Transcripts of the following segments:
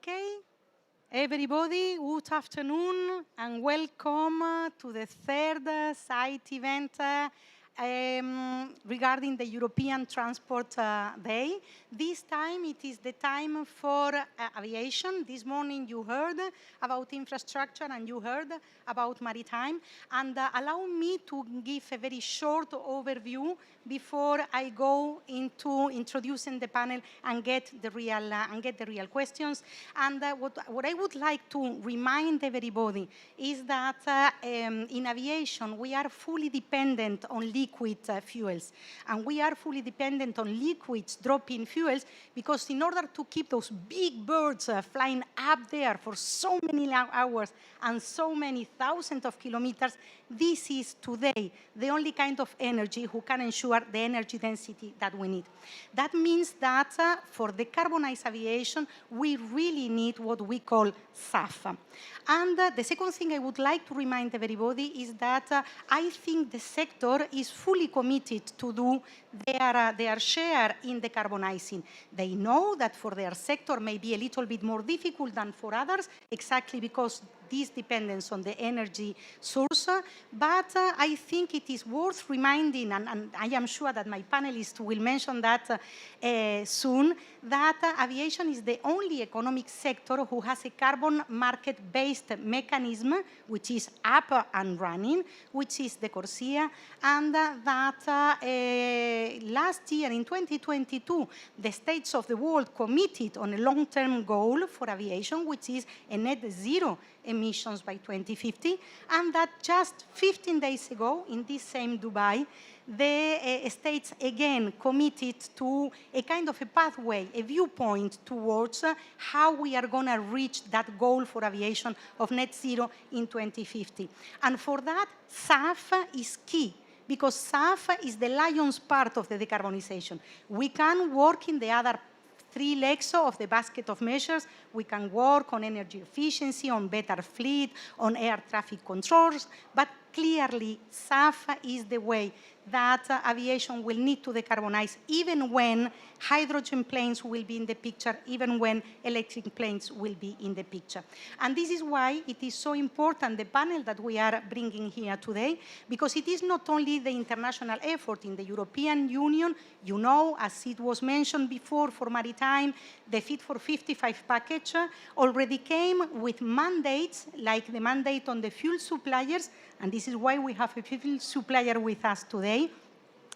Okay, everybody, good afternoon and welcome to the third site event regarding the European Transport Day. This time it is the time for aviation. This morning you heard about infrastructure and you heard about maritime. And allow me to give a very short overview before I go into introducing the panel and get the real questions. And what I would like to remind everybody is that in aviation we are fully dependent on liquid fuels, and we are fully dependent on liquids drop-in fuels because in order to keep those big birds flying up there for so many hours and so many thousands of kilometers, this is today the only kind of energy who can ensure the energy density that we need. That means that for decarbonized aviation, we really need what we call SAF. And the second thing I would like to remind everybody is that I think the sector is fully committed to do their share in decarbonizing. They know that for their sector may be a little bit more difficult than for others, exactly because this dependence on the energy source, but I think it is worth reminding, and I am sure that my panelists will mention that soon, that aviation is the only economic sector who has a carbon market-based mechanism, which is up and running, which is the CORSIA, and that last year in 2022, the states of the world committed on a long-term goal for aviation, which is a net zero emissions by 2050, and that just 15 days ago in this same Dubai, the states again committed to a kind of a pathway, a viewpoint towards how we are going to reach that goal for aviation of net zero in 2050. And for that, SAF is key, because SAF is the lion's part of the decarbonization. We can work in the other three legs of the basket of measures. We can work on energy efficiency, on better fleet, on air traffic controls, but clearly SAF is the way that aviation will need to decarbonize, even when hydrogen planes will be in the picture, even when electric planes will be in the picture. And this is why it is so important, the panel that we are bringing here today, because it is not only the international effort in the European Union. You know, as it was mentioned before for maritime, the Fit for 55 package already came with mandates, like the mandate on the fuel suppliers, and this is why we have a fuel supplier with us today,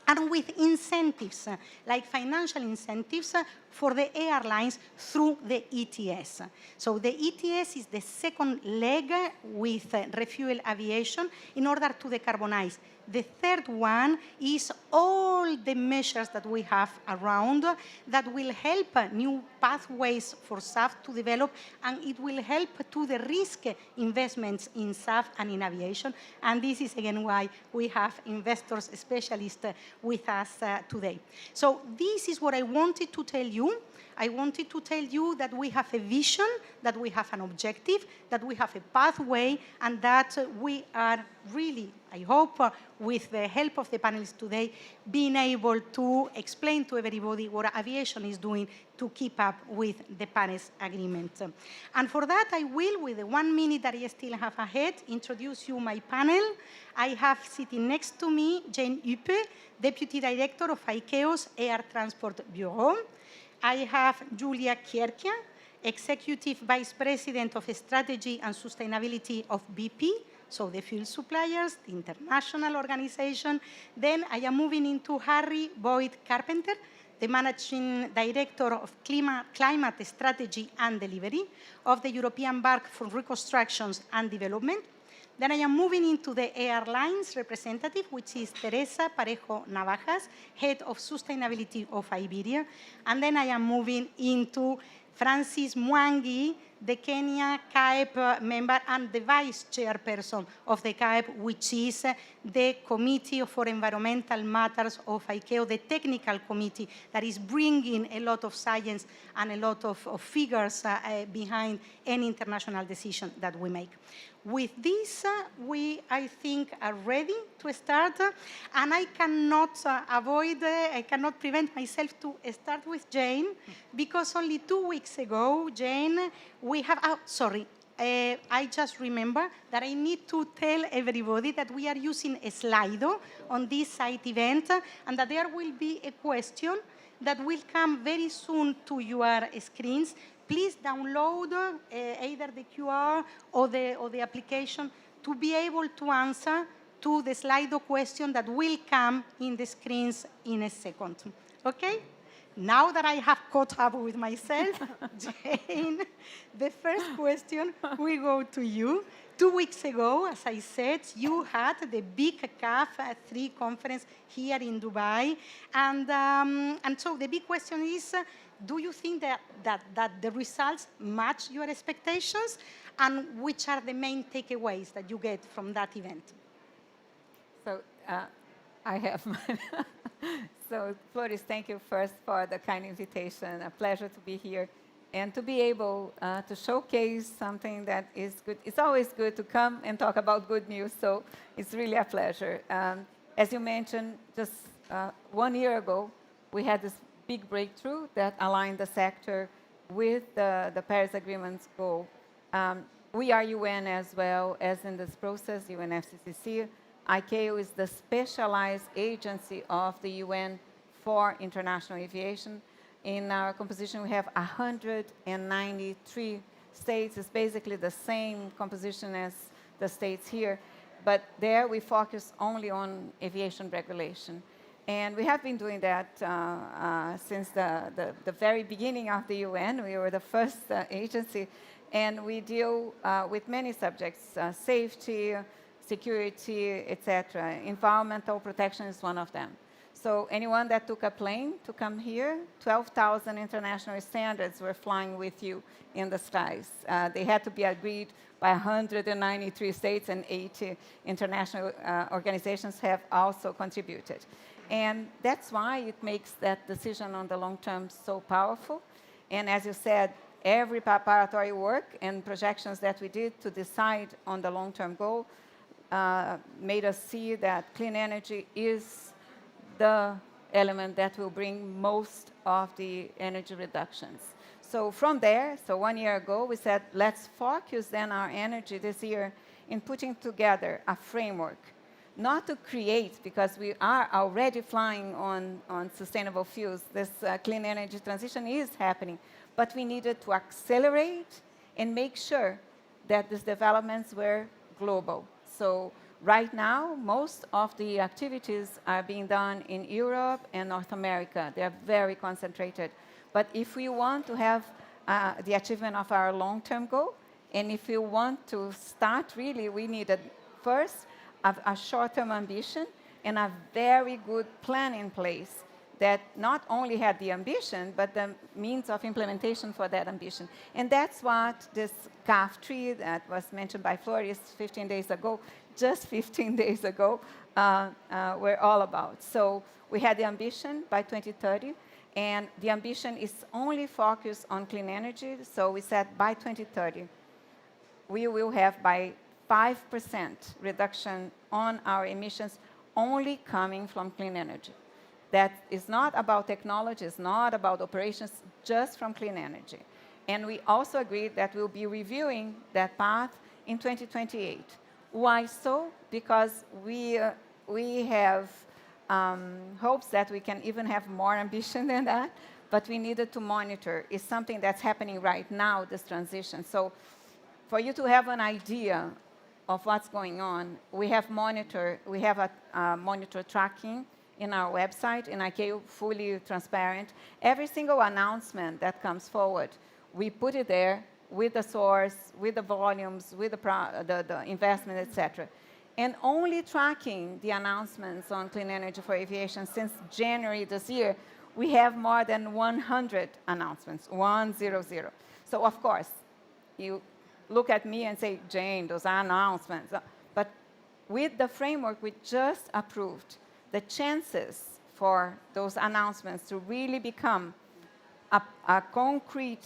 and with incentives, like financial incentives for the airlines through the ETS. So the ETS is the second leg with refuel aviation in order to decarbonize. The third one is all the measures that we have around that will help new pathways for SAF to develop, and it will help to the risk investments in SAF and in aviation. And this is again why we have investors specialists with us today. So this is what I wanted to tell you. I wanted to tell you that we have a vision, that we have an objective, that we have a pathway, and that we are really, I hope, with the help of the panelists today, being able to explain to everybody what aviation is doing to keep up with the Paris Agreement. And for that, I will, with the 1 minute that I still have ahead, introduce you my panel. I have sitting next to me Jane Uppe, Deputy Director of ICAO's Air Transport Bureau. I have Julia Kierkia, Executive Vice President of Strategy and Sustainability of BP, so the fuel suppliers, the international organization. Then I am moving into Harry Boyd Carpenter, the Managing Director of Climate Strategy and Delivery of the European Bank for Reconstruction and Development. Then I am moving into the airlines representative, which is Teresa Parejo Navajas, Head of Sustainability of Iberia. And then I am moving into Francis Mwangi, the Kenya CAEP member and the Vice Chairperson of the CAEP, which is the Committee for Environmental Matters of ICAO, the technical committee that is bringing a lot of science and a lot of figures behind any international decision that we make. With this, we, I think, are ready to start, and I cannot I cannot prevent myself to start with Jane, because only 2 weeks ago, Jane, we have, sorry, I just remember that I need to tell everybody that we are using a Slido on this site event, and that there will be a question that will come very soon to your screens. Please download either the QR or the application to be able to answer to the Slido question that will come in the screens in a second. Okay? Now that I have caught up with myself, Jane, the first question will go to you. 2 weeks ago, as I said, you had the big CAF 3 conference here in Dubai. And so the big question is, do you think that the results match your expectations? And which are the main takeaways that you get from that event? So I have mine. So, Floris, thank you first for the kind invitation. A pleasure to be here and to be able to showcase something that is good. It's always good to come and talk about good news, so it's really a pleasure. As you mentioned, just 1 year ago, we had this big breakthrough that aligned the sector with the Paris Agreement's goal. We are UN as well as in this process, UNFCCC. ICAO is the specialized agency of the UN for international aviation. In our composition, we have 193 states. It's basically the same composition as the states here, but there we focus only on aviation regulation. And we have been doing that since the very beginning of the UN. We were the first agency, and we deal with many subjects, safety, security, etc. Environmental protection is one of them. So anyone that took a plane to come here, 12,000 international standards were flying with you in the skies. They had to be agreed by 193 states, and 80 international organizations have also contributed. And that's why it makes that decision on the long term so powerful. And as you said, every preparatory work and projections that we did to decide on the long-term goal made us see that clean energy is the element that will bring most of the energy reductions. So from there, so 1 year ago, we said, let's focus then our energy this year in putting together a framework, not to create, because we are already flying on sustainable fuels. This clean energy transition is happening, but we needed to accelerate and make sure that these developments were global. So right now, most of the activities are being done in Europe and North America. They're very concentrated. But if we want to have the achievement of our long-term goal, and if we want to start really, we needed first a short-term ambition and a very good plan in place that not only had the ambition, but the means of implementation for that ambition. And that's what this CAF tree that was mentioned by Floris 15 days ago, just 15 days ago, were all about. So we had the ambition by 2030, and the ambition is only focused on clean energy. So we said by 2030, we will have by 5% reduction on our emissions only coming from clean energy. That is not about technology, it's not about operations, just from clean energy. And we also agreed that we'll be reviewing that path in 2028. Why so? Because we have hopes that we can even have more ambition than that, but we needed to monitor. It's something that's happening right now, this transition. So for you to have an idea of what's going on, we have monitor tracking in our website, in ICAO, fully transparent. Every single announcement that comes forward, we put it there with the source, with the volumes, with the investment, etc. And only tracking the announcements on clean energy for aviation since January this year, we have more than 100 announcements, 100. So of course, you look at me and say, Jane, those are announcements. But with the framework we just approved, the chances for those announcements to really become a concrete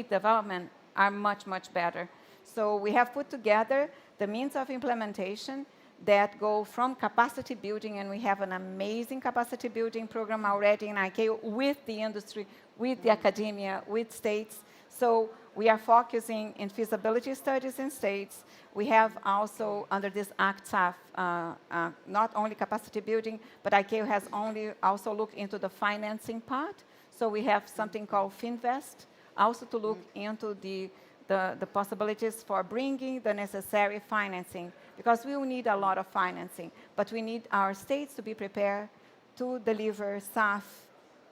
development are much, much better. So we have put together the means of implementation that go from capacity building, and we have an amazing capacity building program already in ICAO with the industry, with the academia, with states. So we are focusing in feasibility studies in states. We have also, under this ACTAF, not only capacity building, but ICAO has also looked into the financing part. So we have something called Finvest, also to look into the possibilities for bringing the necessary financing, because we will need a lot of financing, but we need our states to be prepared to deliver SAF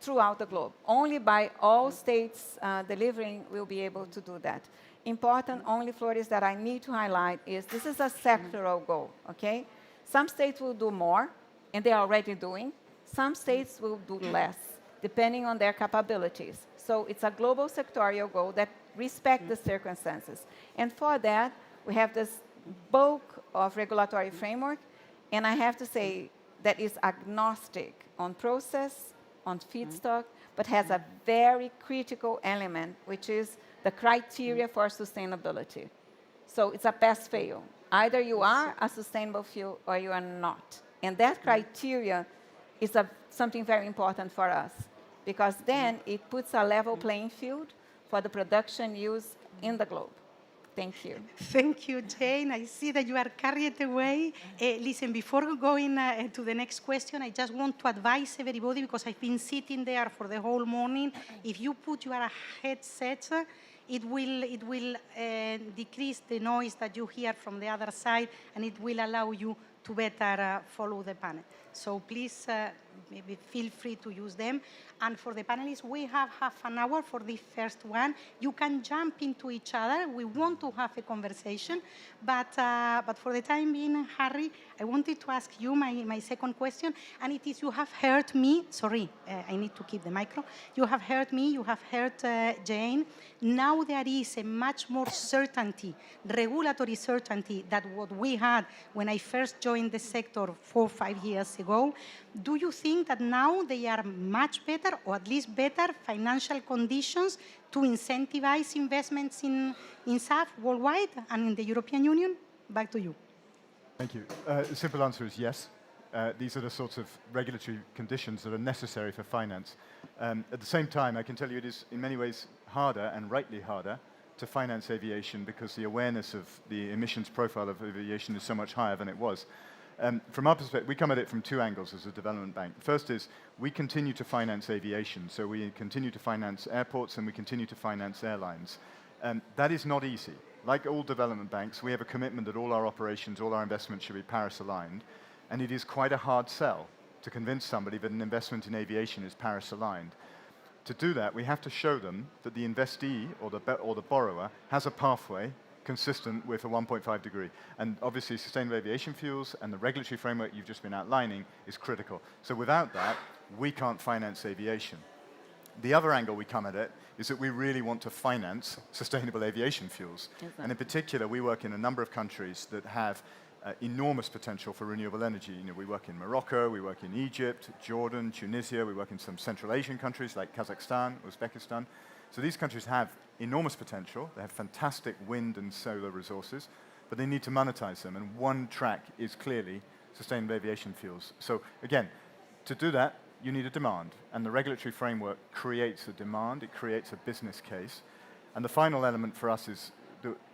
throughout the globe. Only by all states delivering will be able to do that. Important only, Flores, that I need to highlight is this is a sectoral goal, okay? Some states will do more, and they are already doing. Some states will do less, depending on their capabilities. So it's a global sectorial goal that respects the circumstances. And for that, we have this bulk of regulatory framework, and I have to say that is agnostic on process, on feedstock, but has a very critical element, which is the criteria for sustainability. So it's a pass-fail. Either you are a sustainable fuel or you are not. And that criteria is something very important for us, because then it puts a level playing field for the production use in the globe. Thank you. Thank you, Jane. I see that you are carried away. Listen, before going to the next question, I just want to advise everybody, because I've been sitting there for the whole morning. If you put your headset, it will decrease the noise that you hear from the other side, and it will allow you to better follow the panel. So please, maybe feel free to use them. And for the panelists, we have half an hour for the first one. You can jump into each other. We want to have a conversation. But for the time being, Harry, I wanted to ask you my second question. And it is, you have heard me. Sorry, I need to keep the micro. You have heard me. You have heard Jane. Now there is a much more certainty, regulatory certainty, than what we had when I first joined the sector 4 or 5 years ago. Do you think that now they are much better, or at least better, financial conditions to incentivize investments in SAF worldwide and in the European Union? Back to you. Thank you. The simple answer is yes. These are the sorts of regulatory conditions that are necessary for finance. At the same time, I can tell you it is in many ways harder, and rightly harder, to finance aviation, because the awareness of the emissions profile of aviation is so much higher than it was. From our perspective, we come at it from two angles as a development bank. First is we continue to finance aviation, so we continue to finance airports and we continue to finance airlines. That is not easy. Like all development banks, we have a commitment that all our operations, all our investments should be Paris-aligned, and it is quite a hard sell to convince somebody that an investment in aviation is Paris-aligned. To do that, we have to show them that the investee or the borrower has a pathway consistent with a 1.5 degree. And obviously, sustainable aviation fuels and the regulatory framework you've just been outlining is critical. So without that, we can't finance aviation. The other angle we come at it is that we really want to finance sustainable aviation fuels. Exactly. And in particular, we work in a number of countries that have enormous potential for renewable energy. You know, we work in Morocco, we work in Egypt, Jordan, Tunisia, we work in some Central Asian countries like Kazakhstan, Uzbekistan. So these countries have enormous potential. They have fantastic wind and solar resources, but they need to monetize them. And one track is clearly sustainable aviation fuels. So again, to do that, you need a demand. And the regulatory framework creates a demand. It creates a business case. And the final element for us is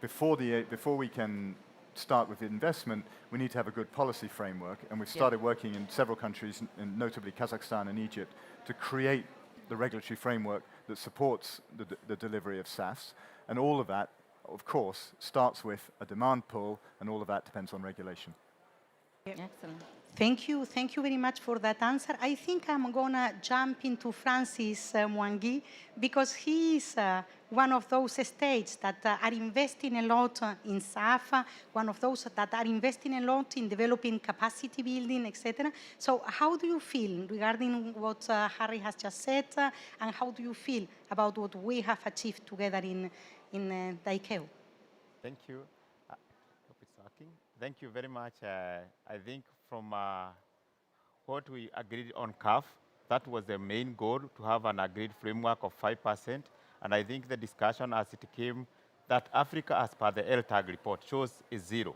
before we can start with investment, we need to have a good policy framework. And we've started working in several countries, and notably Kazakhstan and Egypt, to create the regulatory framework that supports the delivery of SAFs. And all of that, of course, starts with a demand pull, and all of that depends on regulation. Excellent. Thank you very much for that answer. I think I'm gonna jump into Francis Mwangi, because he is one of those states that are investing a lot in SAF, one of those that are investing a lot in developing capacity building, etc. So how do you feel regarding what Harry has just said, and how do you feel about what we have achieved together in the ICAO? Thank you. Hope it's working. Thank you very much. I think from what we agreed on CAF, that was the main goal, to have an agreed framework of 5%. And I think the discussion as it came that Africa, as per the LTAG report, shows is zero.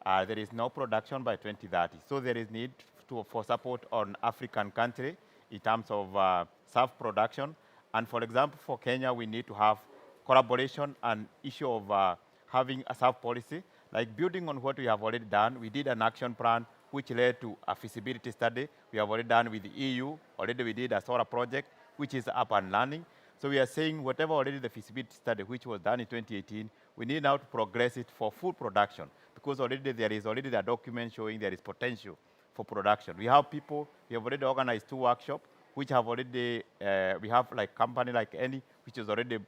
There is no production by 2030. So there is need for support on African country in terms of self-production. And for example, for Kenya, we need to have collaboration and issue of having a self-policy. Like building on what we have already done, we did an action plan which led to a feasibility study. We have already done with the EU. Already we did a solar project, which is up and running. So we are saying whatever already the feasibility study, which was done in 2018, we need now to progress it for full production, because already there is already a document showing there is potential for production. We have people, we have already organized 2 workshops, which have already, we have like company like any, which is already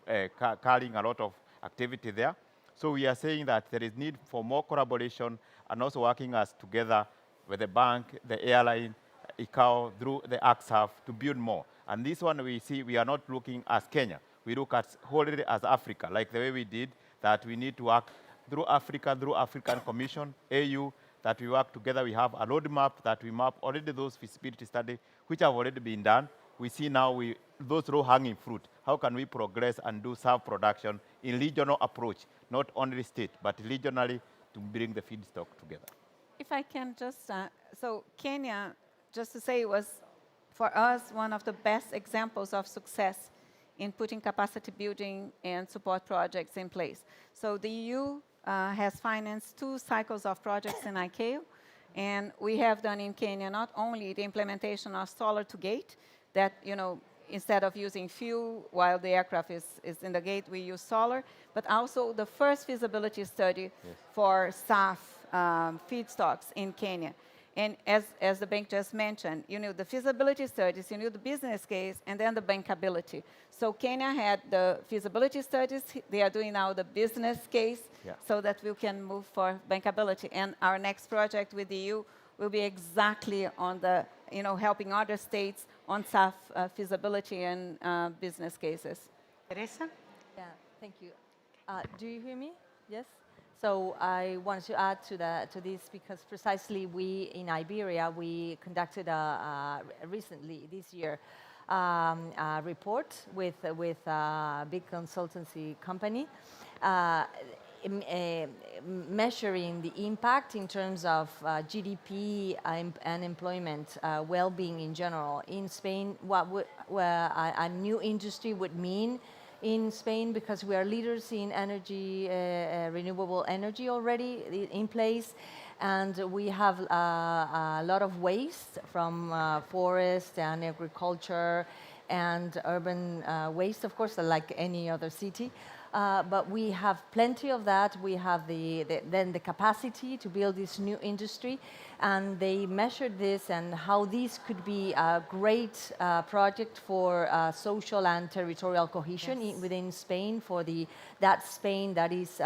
carrying a lot of activity there. So we are saying that there is need for more collaboration and also working as together with the bank, the airline, ICAO, through the AXAF to build more. And this one we see, we are not looking as Kenya. We look at wholly as Africa, like the way we did, that we need to work through Africa, through African Commission, AU, that we work together. We have a roadmap that we map already those feasibility studies, which have already been done. We see now those low-hanging fruit. How can we progress and do self-production in regional approach, not only state, but regionally to bring the feedstock together? If I can just, so Kenya, just to say, was for us one of the best examples of success in putting capacity building and support projects in place. So the EU has financed 2 cycles of projects in ICAO, and we have done in Kenya not only the implementation of solar to gate, that, you know, instead of using fuel while the aircraft is in the gate, we use solar, but also the first feasibility study for SAF feedstocks in Kenya. And as the bank just mentioned, you know, the feasibility studies, you know, the business case, and then the bankability. So Kenya had the feasibility studies. They are doing now the business case so that we can move for bankability. And our next project with the EU will be exactly on the, you know, helping other states on SAF feasibility and business cases. Teresa? Yeah, thank you. Do you hear me? Yes? So I wanted to add to this because precisely we in Iberia, we conducted recently this year a report with a big consultancy company measuring the impact in terms of GDP and employment, well-being in general in Spain, what a new industry would mean in Spain, because we are leaders in energy, renewable energy already in place, and we have a lot of waste from forest and agriculture and urban waste, of course, like any other city. But we have plenty of that. We have then the capacity to build this new industry, and they measured this and how this could be a great project for social and territorial cohesion within Spain, for that Spain that is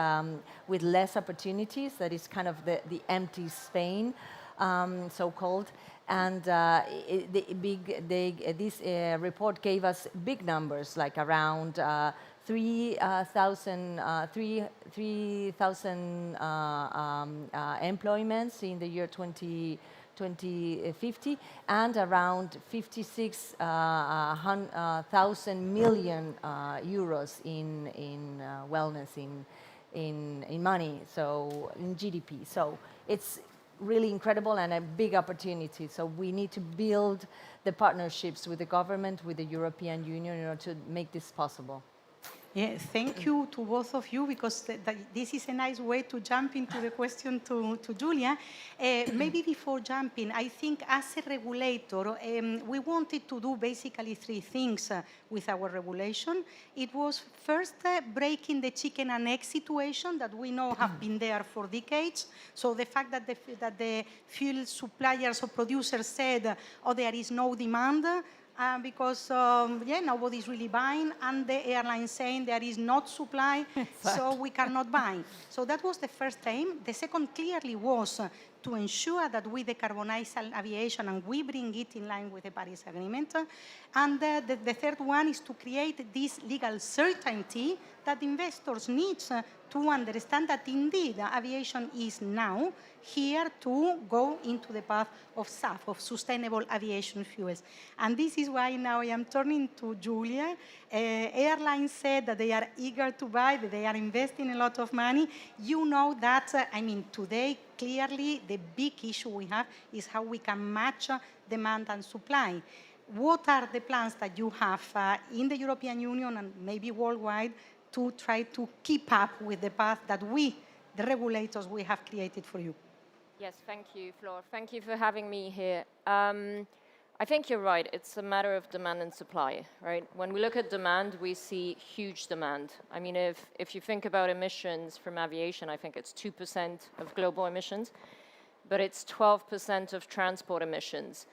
with less opportunities, that is kind of the empty Spain, so-called. And this report gave us big numbers, like around 3,000 employments in the year 2050, and around 56,000 million euros in wellness, in money, so in GDP. So it's really incredible and a big opportunity. So we need to build the partnerships with the government, with the European Union, in order to make this possible. Yeah, thank you to both of you, because this is a nice way to jump into the question to Julia. Maybe before jumping, I think as a regulator, we wanted to do basically 3 things with our regulation. It was first breaking the chicken and egg situation that we know have been there for decades. So the fact that the fuel suppliers or producers said, oh, there is no demand, because nobody's really buying, and the airline saying there is not supply, so we cannot buy. So that was the first aim. The second clearly was to ensure that we decarbonize aviation and we bring it in line with the Paris Agreement. And the third one is to create this legal certainty that investors need to understand that indeed aviation is now here to go into the path of SAF, of sustainable aviation fuels. And this is why now I am turning to Julia. Airlines said that they are eager to buy, that they are investing a lot of money. You know that, today, clearly the big issue we have is how we can match demand and supply. What are the plans that you have in the European Union and maybe worldwide to try to keep up with the path that we, the regulators, we have created for you? Yes, thank you, Flor. Thank you for having me here. I think you're right. It's a matter of demand and supply, right? When we look at demand, we see huge demand. I mean, if you think about emissions from aviation, I think it's 2% of global emissions, but it's 12% of transport emissions.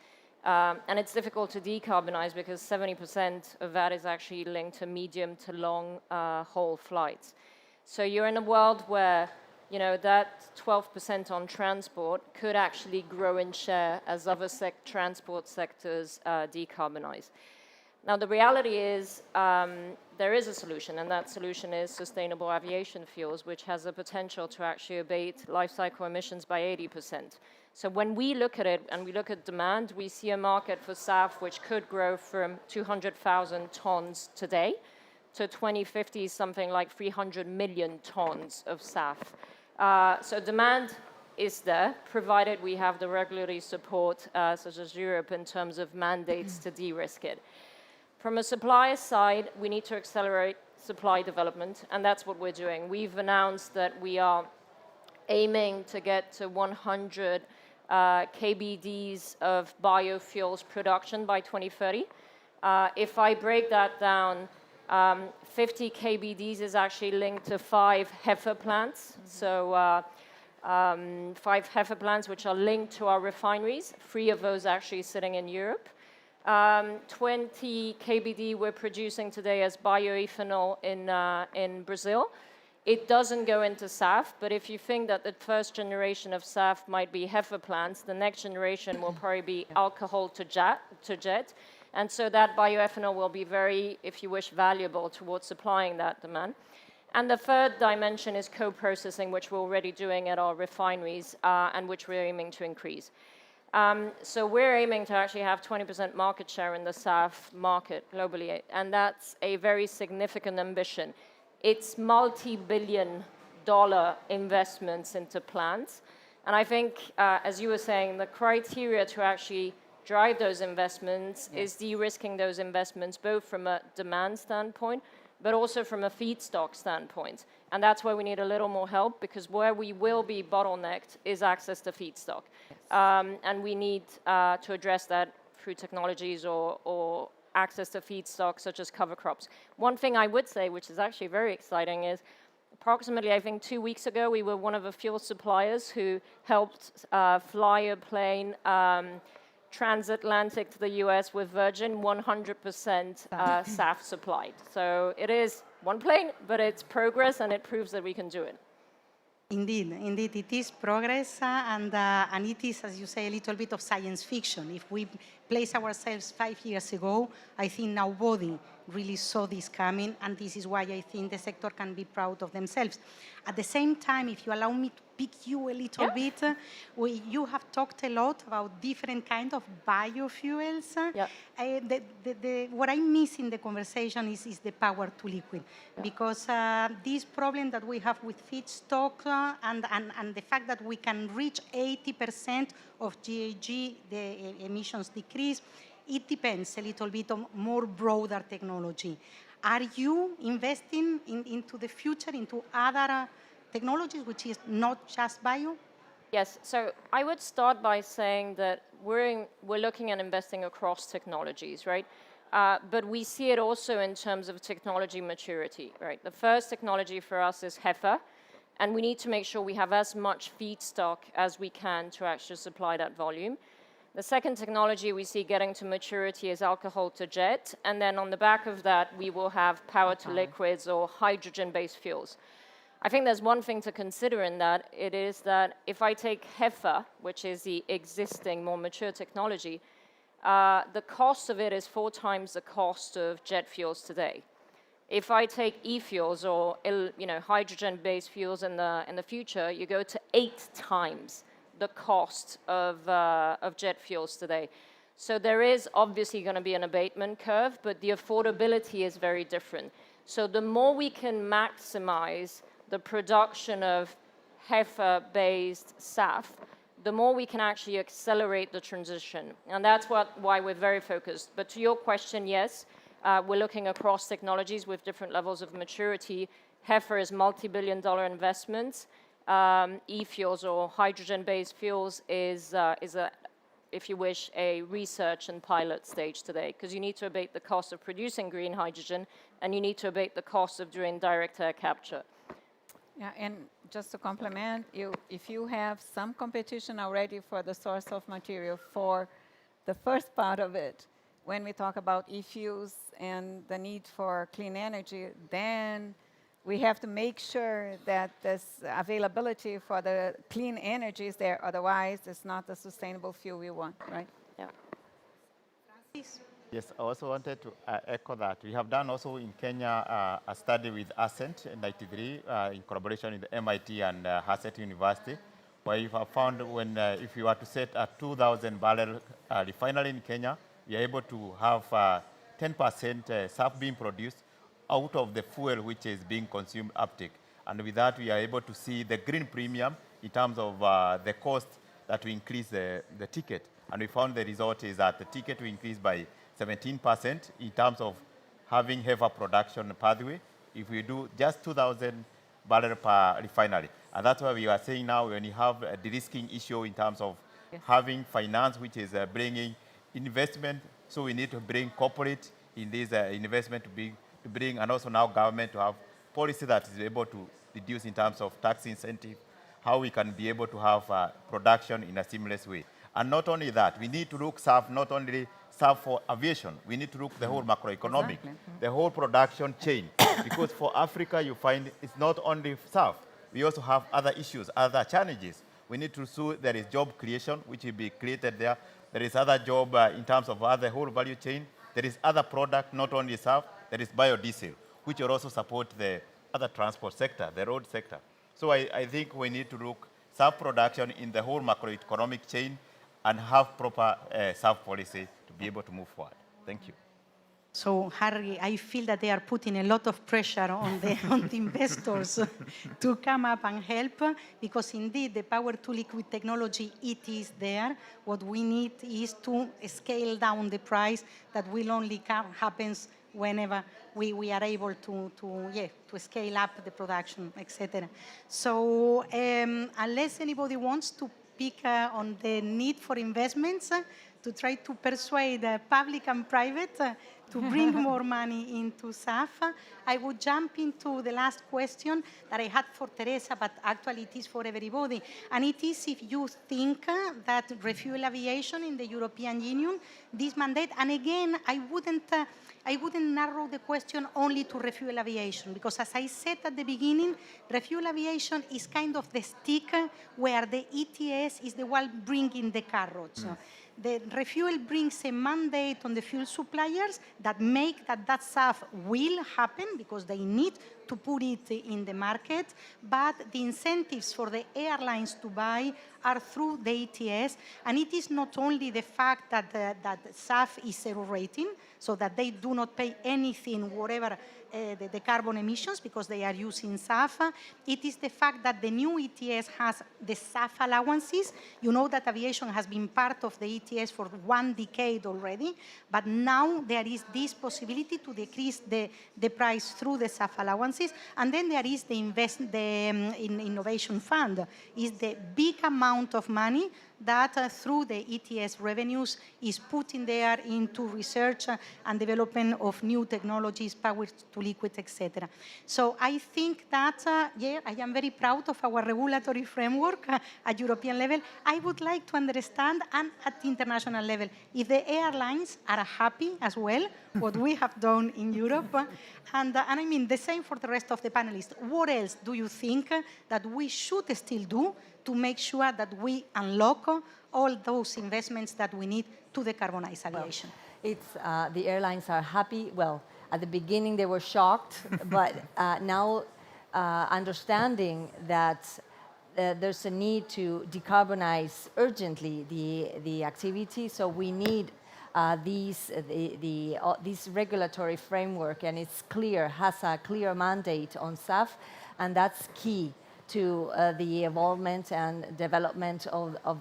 And it's difficult to decarbonize because 70% of that is actually linked to medium to long haul flights. So you're in a world where that 12% on transport could actually grow in share as other transport sectors decarbonize. Now, the reality is there is a solution, and that solution is sustainable aviation fuels, which has the potential to actually abate life cycle emissions by 80%. So when we look at it and we look at demand, we see a market for SAF which could grow from 200,000 tons today to 2050, something like 300 million tons of SAF. So demand is there, provided we have the regulatory support, such as Europe, in terms of mandates to de-risk it. From a supplier side, we need to accelerate supply development, and that's what we're doing. We've announced that we are aiming to get to 100 KBDs of biofuels production by 2030. If I break that down, 50 KBDs is actually linked to 5 HEFA plants. So 5 HEFA plants which are linked to our refineries, 3 of those actually sitting in Europe. 20 KBD we're producing today as bioethanol in Brazil. It doesn't go into SAF, but if you think that the first generation of SAF might be HEFA plants, the next generation will probably be alcohol to jet. And so that bioethanol will be very, if you wish, valuable towards supplying that demand. And the third dimension is co-processing, which we're already doing at our refineries and which we're aiming to increase. So we're aiming to actually have 20% market share in the SAF market globally, and that's a very significant ambition. It's multi-billion-dollar investments into plants. And I think, as you were saying, the criteria to actually drive those investments is de-risking those investments, both from a demand standpoint, but also from a feedstock standpoint. And that's where we need a little more help, because where we will be bottlenecked is access to feedstock. And we need to address that through technologies or access to feedstock, such as cover crops. One thing I would say, which is actually very exciting, is approximately, I think, 2 weeks ago, we were one of the fuel suppliers who helped fly a plane transatlantic to the US with Virgin, 100% SAF supplied. So it is one plane, but it's progress, and it proves that we can do it. Indeed, it is progress, and it is, as you say, a little bit of science fiction. If we place ourselves 5 years ago, I think nobody really saw this coming, and this is why I think the sector can be proud of themselves. At the same time, if you allow me to pick you a little bit, you have talked a lot about different kinds of biofuels. What I miss in the conversation is the power to liquid, because this problem that we have with feedstock and the fact that we can reach 80% of GHG, the emissions decrease, it depends a little bit on more broader technology. Are you investing into the future, into other technologies, which is not just bio? Yes, so I would start by saying that we're looking at investing across technologies, right? But we see it also in terms of technology maturity, right? The first technology for us is HEFA, and we need to make sure we have as much feedstock as we can to actually supply that volume. The second technology we see getting to maturity is alcohol to jet, and then on the back of that, we will have power to liquids or hydrogen-based fuels. I think there's one thing to consider in that. It is that if I take HEFA, which is the existing, more mature technology, the cost of it is 4 times the cost of jet fuels today. If I take e-fuels or hydrogen-based fuels in the future, you go to 8 times the cost of jet fuels today. So there is obviously going to be an abatement curve, but the affordability is very different. So the more we can maximize the production of HEFA-based SAF, the more we can actually accelerate the transition. And that's why we're very focused. But to your question, yes, we're looking across technologies with different levels of maturity. HEFA is multi-billion-dollar investments. E-fuels or hydrogen-based fuels is if you wish, a research and pilot stage today, because you need to abate the cost of producing green hydrogen, and you need to abate the cost of doing direct air capture. Yeah, and just to complement, if you have some competition already for the source of material for the first part of it, when we talk about e-fuels and the need for clean energy, then we have to make sure that this availability for the clean energy is there. Otherwise, it's not the sustainable fuel we want, right? Yeah. Francis? Yes, I also wanted to echo that. We have done also in Kenya a study with Ascent in 93 in collaboration with MIT and Hasset University, where you have found if you were to set a 2,000 barrel refinery in Kenya, we are able to have 10% SAF being produced out of the fuel which is being consumed uptake. And with that, we are able to see the green premium in terms of the cost that will increase the ticket. And we found the result is that the ticket will increase by 17% in terms of having HEFA production pathway if we do just 2,000 barrel per refinery. And that's why we are saying now when you have a de-risking issue in terms of having finance which is bringing investment, so we need to bring corporate in this investment to bring, and also now government to have policy that is able to reduce in terms of tax incentive, how we can be able to have production in a seamless way. And not only that, we need to look SAF, not only SAF for aviation, we need to look the whole macroeconomic, the whole production chain. Because for Africa, you find it's not only SAF, we also have other issues, other challenges. We need to see there is job creation, which will be created there. There is other job in terms of other whole value chain. There is other product, not only SAF, there is biodiesel, which will also support the other transport sector, the road sector. So I think we need to look SAF production in the whole macroeconomic chain and have proper SAF policy to be able to move forward. Thank you. So, Harry, I feel that they are putting a lot of pressure on the investors to come up and help, because indeed the power-to-liquid technology, it is there. What we need is to scale down the price. That will only happen whenever we are able to scale up the production, etc. So, unless anybody wants to pick on the need for investments, to try to persuade public and private to bring more money into SAF. I would jump into the last question that I had for Teresa, but actually it is for everybody. And it is if you think that refuel aviation in the European Union, this mandate, and again, I wouldn't narrow the question only to refuel aviation, because as I said at the beginning, refuel aviation is kind of the stick where the ETS is the one bringing the carrots. The refuel brings a mandate on the fuel suppliers that make that SAF will happen, because they need to put it in the market, but the incentives for the airlines to buy are through the ETS, and it is not only the fact that that SAF is zero rating, so that they do not pay anything, whatever the carbon emissions, because they are using SAF. It is the fact that the new ETS has the SAF allowances. You know that aviation has been part of the ETS for 1 decade already, but now there is this possibility to decrease the price through the SAF allowances. And then there is the innovation fund, is the big amount of money that through the ETS revenues is put in there into research and development of new technologies, power to liquid, etc. So I think that, yeah, I am very proud of our regulatory framework at European level. I would like to understand, and at the international level, if the airlines are happy as well, what we have done in Europe. And I mean, the same for the rest of the panelists. What else do you think that we should still do to make sure that we unlock all those investments that we need to decarbonize aviation? It's, the airlines are happy. Well, at the beginning they were shocked, but now understanding that there's a need to decarbonize urgently the activity, so we need this regulatory framework, and it's clear, has a clear mandate on SAF, and that's key to the involvement and development of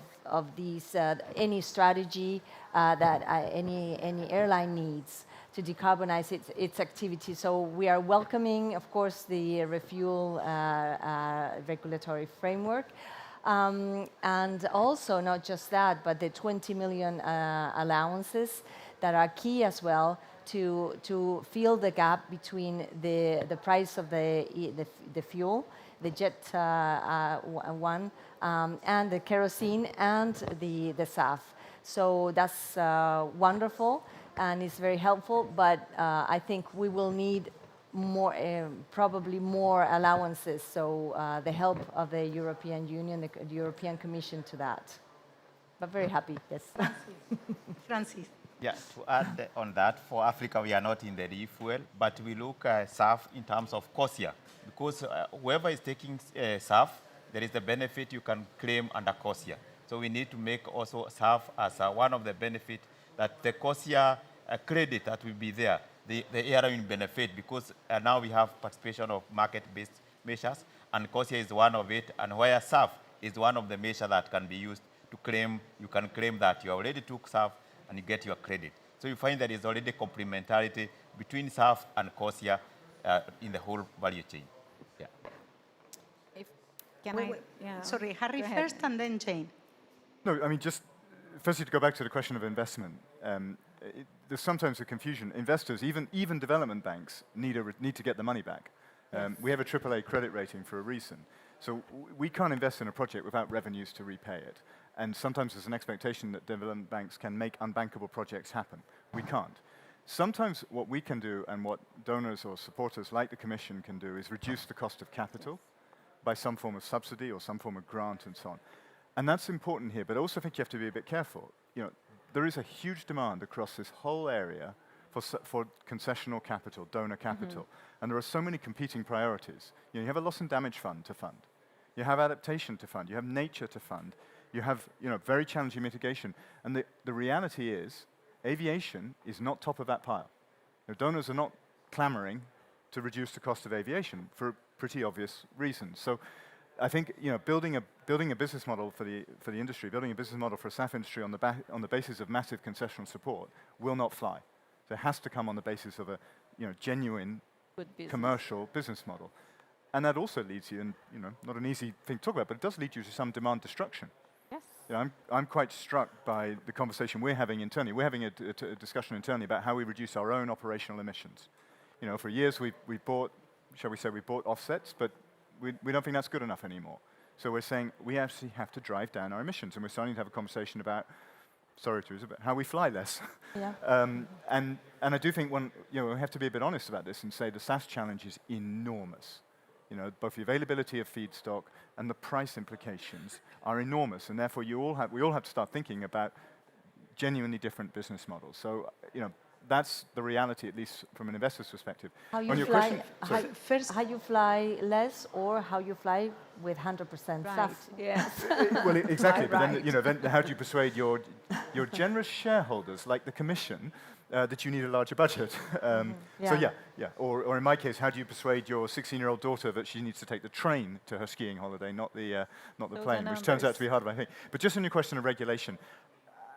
these, any strategy that any airline needs to decarbonize its activity. So we are welcoming, of course, the refuel regulatory framework. And also, not just that, but the 20 million allowances that are key as well to fill the gap between the price of the fuel, the jet one, and the kerosene and the SAF. So that's wonderful and it's very helpful, but I think we will need more, probably more allowances, so the help of the European Union, the European Commission to that. But very happy, yes. Francis. Yeah, to add on that, for Africa, we are not in the refuel, but we look at SAF in terms of COSIA, because whoever is taking SAF, there is a benefit you can claim under COSIA. So we need to make also SAF as one of the benefits that the COSIA credit that will be there. The airline will benefit because now we have participation of market-based measures, and COSIA is one of it, and where SAF is one of the measures that can be used to claim, you can claim that you already took SAF and you get your credit. So you find there is already complementarity between SAF and COSIA in the whole value chain. Yeah. Yeah. Sorry, Harry first and then Jane. No, I mean, just firstly to go back to the question of investment. There's sometimes a confusion. Investors, even development banks, need to get the money back. We have a AAA credit rating for a reason. So we can't invest in a project without revenues to repay it. And sometimes there's an expectation that development banks can make unbankable projects happen. We can't. Sometimes what we can do and what donors or supporters like the Commission can do is reduce the cost of capital by some form of subsidy or some form of grant and so on. And that's important here, but I also think you have to be a bit careful. You know, there is a huge demand across this whole area for concessional capital, donor capital. And there are so many competing priorities. You know, you have a loss and damage fund to fund. You have adaptation to fund. You have nature to fund. You have, you know, very challenging mitigation. And the reality is, aviation is not top of that pile. You know, donors are not clamoring to reduce the cost of aviation for pretty obvious reasons. So I think, you know, building a business model for the industry, building a business model for a SAF industry on the basis of massive concessional support will not fly. So it has to come on the basis of a, you know, genuine commercial business model. And that also leads you, and, you know, not an easy thing to talk about, but it does lead you to some demand destruction. Yes. You know, I'm quite struck by the conversation we're having internally. We're having a discussion internally about how we reduce our own operational emissions. You know, for years we bought, shall we say, we bought offsets, but we don't think that's good enough anymore. So we're saying we actually have to drive down our emissions, and we're starting to have a conversation about, sorry Teresa, but how we fly less. Yeah. And I do think we have to be a bit honest about this and say the SAF challenge is enormous. You know, both the availability of feedstock and the price implications are enormous, and therefore we all have to start thinking about genuinely different business models. So, you know, that's the reality, at least from an investor's perspective. How you On your fly, question, how you fly less, or how you fly with 100% SAF. Yes. well, exactly. But Right. then, you know, then how do you persuade your generous shareholders, like the Commission, that you need a larger budget? So yeah. Or in my case, how do you persuade your 16-year-old daughter that she needs to take the train to her skiing holiday, not the plane, which turns out to be harder, I think. But just on your question of regulation,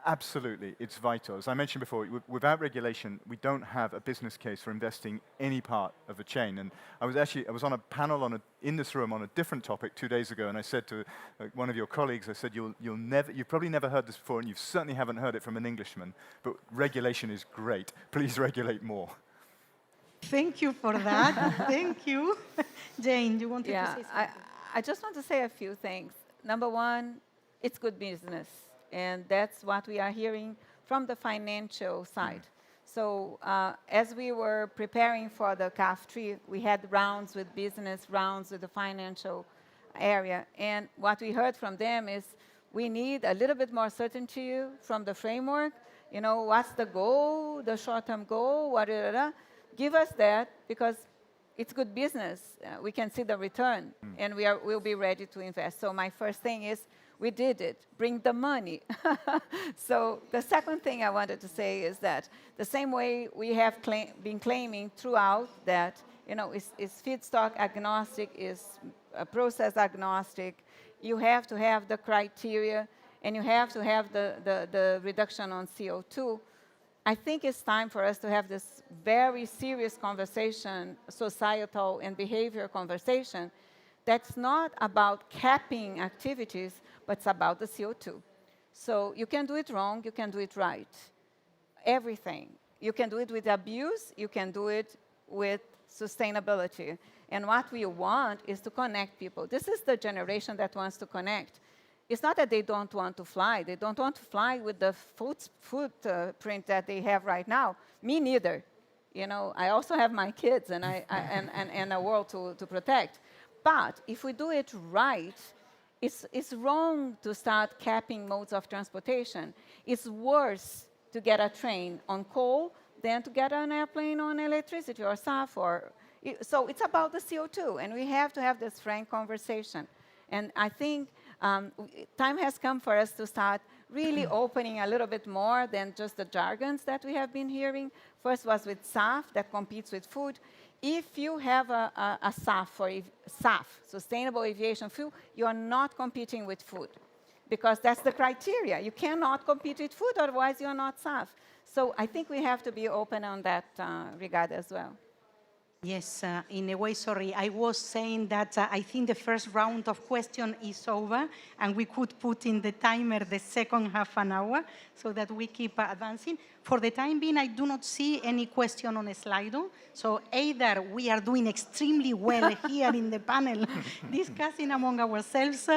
Absolutely, it's vital. As I mentioned before, without regulation, we don't have a business case for investing any part of a chain. And I was on a panel in this room on a different topic 2 days ago, and I said to one of your colleagues, I said, you've probably never heard this before, and you certainly haven't heard it from an Englishman, but regulation is great. Please regulate more. Thank you for that. Thank you. Jane, you wanted to say something? I just want to say a few things. Number one, it's good business. And that's what we are hearing from the financial side. So as we were preparing for the CAF3, we had rounds with business, rounds with the financial area. And what we heard from them is we need a little bit more certainty from the framework. You know, what's the goal, the short-term goal, give us that, because it's good business. We can see the return, and we'll be ready to invest. So my first thing is, we did it. Bring the money. So the second thing I wanted to say is that the same way we have been claiming throughout that, you know, is feedstock agnostic, is process agnostic. You have to have the criteria, and you have to have the reduction on CO2. I think it's time for us to have this very serious conversation, societal and behavior conversation, that's not about capping activities, but it's about the CO2. So you can do it wrong, you can do it right. Everything. You can do it with abuse, you can do it with sustainability. And what we want is to connect people. This is the generation that wants to connect. It's not that they don't want to fly. They don't want to fly with the footprint that they have right now. Me neither. You know, I also have my kids and and a world to protect. But if we do it right, it's wrong to start capping modes of transportation. It's worse to get a train on coal than to get an airplane on electricity or SAF. So it's about the CO2, and we have to have this frank conversation. And I think time has come for us to start really opening a little bit more than just the jargons that we have been hearing. First was with SAF, that competes with food. If you have a SAF, SAF, Sustainable Aviation Fuel, you are not competing with food, because that's the criteria. You cannot compete with food, otherwise you're not SAF. So I think we have to be open on that regard as well. Yes, in a way, sorry. I was saying that I think the first round of questions is over, and we could put in the timer the second half an hour so that we keep advancing. For the time being, I do not see any question on Slido. So either we are doing extremely well here in the panel discussing among ourselves,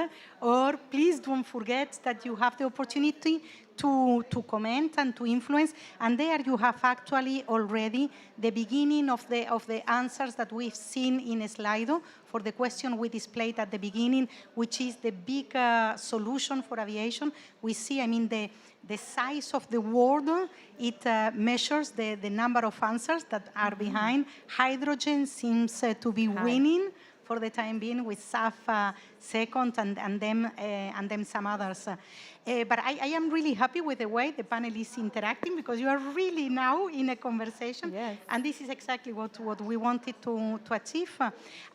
or please don't forget that you have the opportunity to comment and to influence. And there you have actually already the beginning of the answers that we've seen in Slido for the question we displayed at the beginning, which is the big solution for aviation. We see, I mean, the size of the world, it measures the number of answers that are behind. Hydrogen seems to be winning for the time being, with SAF second, and then some others. But I am really happy with the way the panel is interacting, because you are really now in a conversation. Yes. And this is exactly what we wanted to achieve.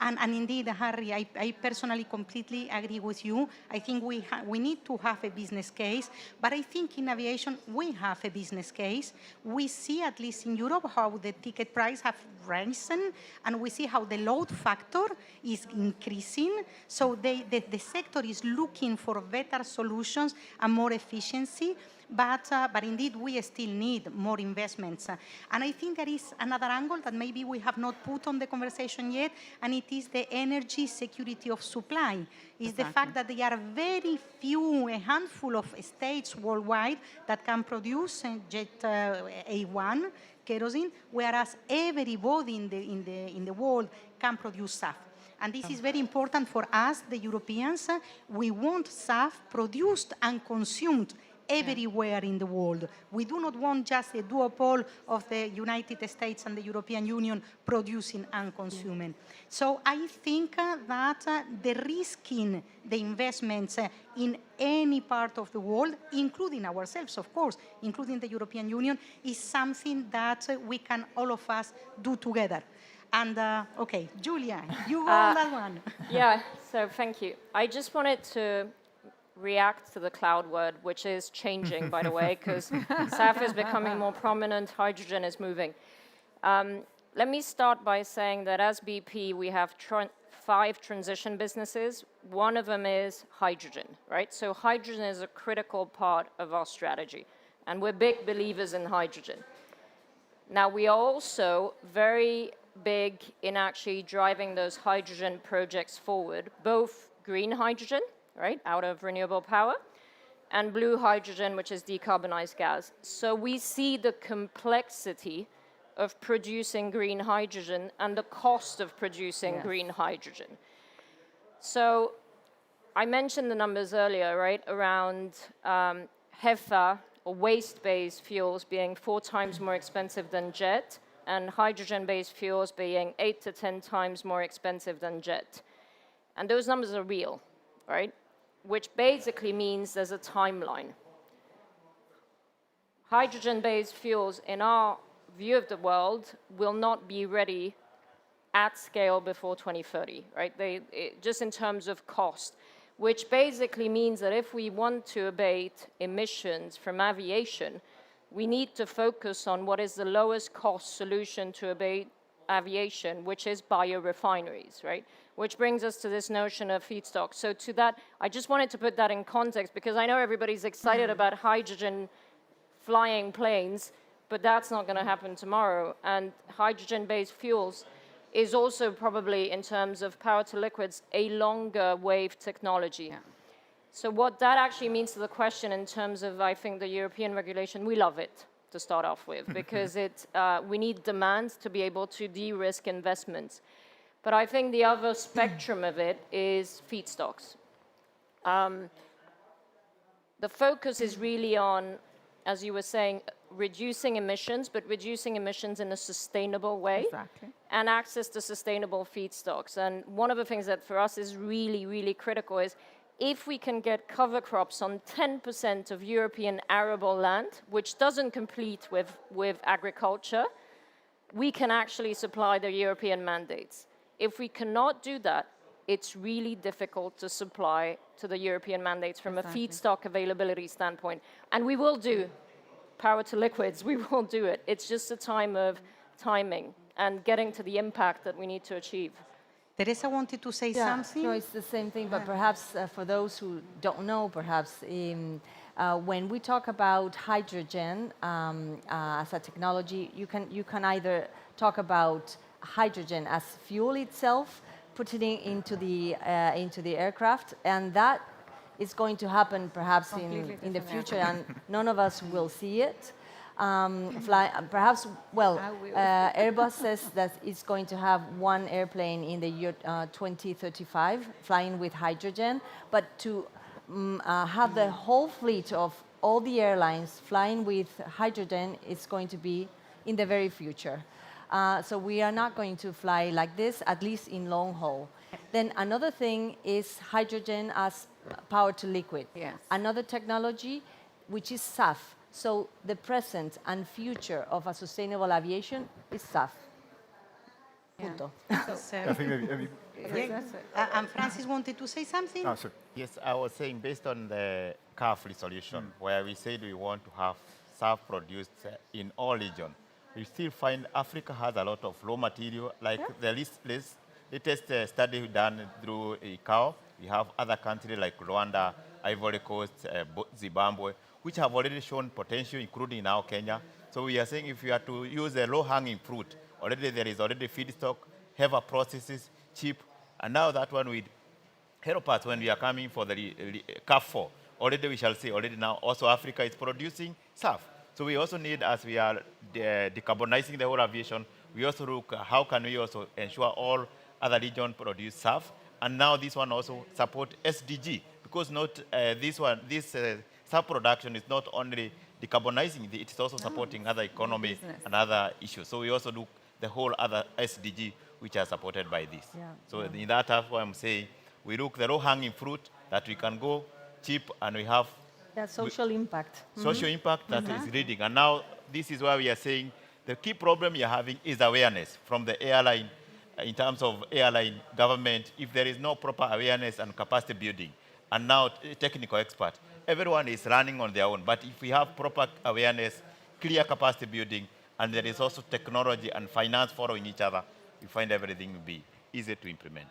And indeed, Harry, I personally completely agree with you. I think we need to have a business case. But I think in aviation, we have a business case. We see, at least in Europe, how the ticket price have risen, and we see how the load factor is increasing. So the sector is looking for better solutions and more efficiency, but indeed we still need more investments. And I think there is another angle that maybe we have not put on the conversation yet, and it is the energy security of supply. Is the fact that there are very few, a handful of states worldwide that can produce jet A1 kerosene, whereas everybody in the world can produce SAF. And this is very important for us, the Europeans. We want SAF produced and consumed everywhere in the world. We do not want just a duopoly of the United States and the European Union producing and consuming. So I think that the risking the investments in any part of the world, including ourselves, of course, including the European Union, is something that we can, all of us, do together. And, okay, Julia, you go on that one. Yeah, so thank you. I just wanted to react to the cloud word, which is changing, by the way, because SAF is becoming more prominent, hydrogen is moving. Let me start by saying that as BP, we have 5 transition businesses. One of them is hydrogen, right? So hydrogen is a critical part of our strategy, and we're big believers in hydrogen. Now, we are also very big in actually driving those hydrogen projects forward, both green hydrogen, right, out of renewable power, and blue hydrogen, which is decarbonized gas. So we see the complexity of producing green hydrogen and the cost of producing green hydrogen. So I mentioned the numbers earlier, right, around HEFA, or waste-based fuels, being 4 times more expensive than jet, and hydrogen-based fuels being 8 to 10 times more expensive than jet. And those numbers are real, right? Which basically means there's a timeline. Hydrogen-based fuels, in our view of the world, will not be ready at scale before 2030, right? Just in terms of cost, which basically means that if we want to abate emissions from aviation, we need to focus on what is the lowest cost solution to abate aviation, which is biorefineries, right? Which brings us to this notion of feedstock. So to that, I just wanted to put that in context, because I know everybody's excited about hydrogen flying planes, but that's not going to happen tomorrow. And hydrogen-based fuels is also probably, in terms of power to liquids, a longer wave technology. Yeah. So what that actually means to the question in terms of, I think, the European regulation, we love it to start off with, because we need demand to be able to de-risk investments. But I think the other spectrum of it is feedstocks. The focus is really on, as you were saying, reducing emissions, but reducing emissions in a sustainable way. Exactly. And access to sustainable feedstocks. And one of the things that for us is really, really critical is if we can get cover crops on 10% of European arable land, which doesn't compete with agriculture, we can actually supply the European mandates. If we cannot do that, it's really difficult to supply to the European mandates from a feedstock availability standpoint. And we will do power to liquids, we will do it. It's just a time of timing and getting to the impact that we need to achieve. Teresa wanted to say something. No, it's the same thing, but perhaps for those who don't know, perhaps when we talk about hydrogen as a technology, you can either talk about hydrogen as fuel itself, putting it into the aircraft, and that is going to happen perhaps in the future, and none of us will see it. Perhaps, well, Airbus says that it's going to have 1 airplane in the year 2035 flying with hydrogen, but to have the whole fleet of all the airlines flying with hydrogen is going to be in the very future. So we are not going to fly like this, at least in long haul. Then another thing is hydrogen as power to liquid. Yes. Another technology, which is SAF. So the present and future of a sustainable aviation is SAF. Punto. I think maybe And Francis wanted to say something? oh, sorry. Yes, I was saying based on the car-free solution, where we said we want to have SAF produced in all regions, we still find Africa has a lot of raw material, like the latest study done through ICAO. We have other countries like Rwanda, Ivory Coast, Zimbabwe, which have already shown potential, including now Kenya. So we are saying if we are to use a low-hanging fruit, already there is already feedstock, heavy processes, cheap, and now that one will help us when we are coming for the CAF4. Already we shall see, already now also Africa is producing SAF. So we also need, as we are decarbonizing the whole aviation, we also look how can we also ensure all other regions produce SAF, and now this one also support SDG, because not this SAF production is not only decarbonizing, it is also supporting other economy and other issues. So we also look the whole other SDG which are supported by this. Yeah. So in that, that's why I'm saying we look the low-hanging fruit that we can go cheap and we have that social impact. Social impact that is leading. And now this is why we are saying the key problem you're having is awareness from the airline, in terms of airline government. If there is no proper awareness and capacity building, and now technical expert. Everyone is running on their own. But if we have proper awareness, clear capacity building, and there is also technology and finance following each other, we find everything will be easy to implement.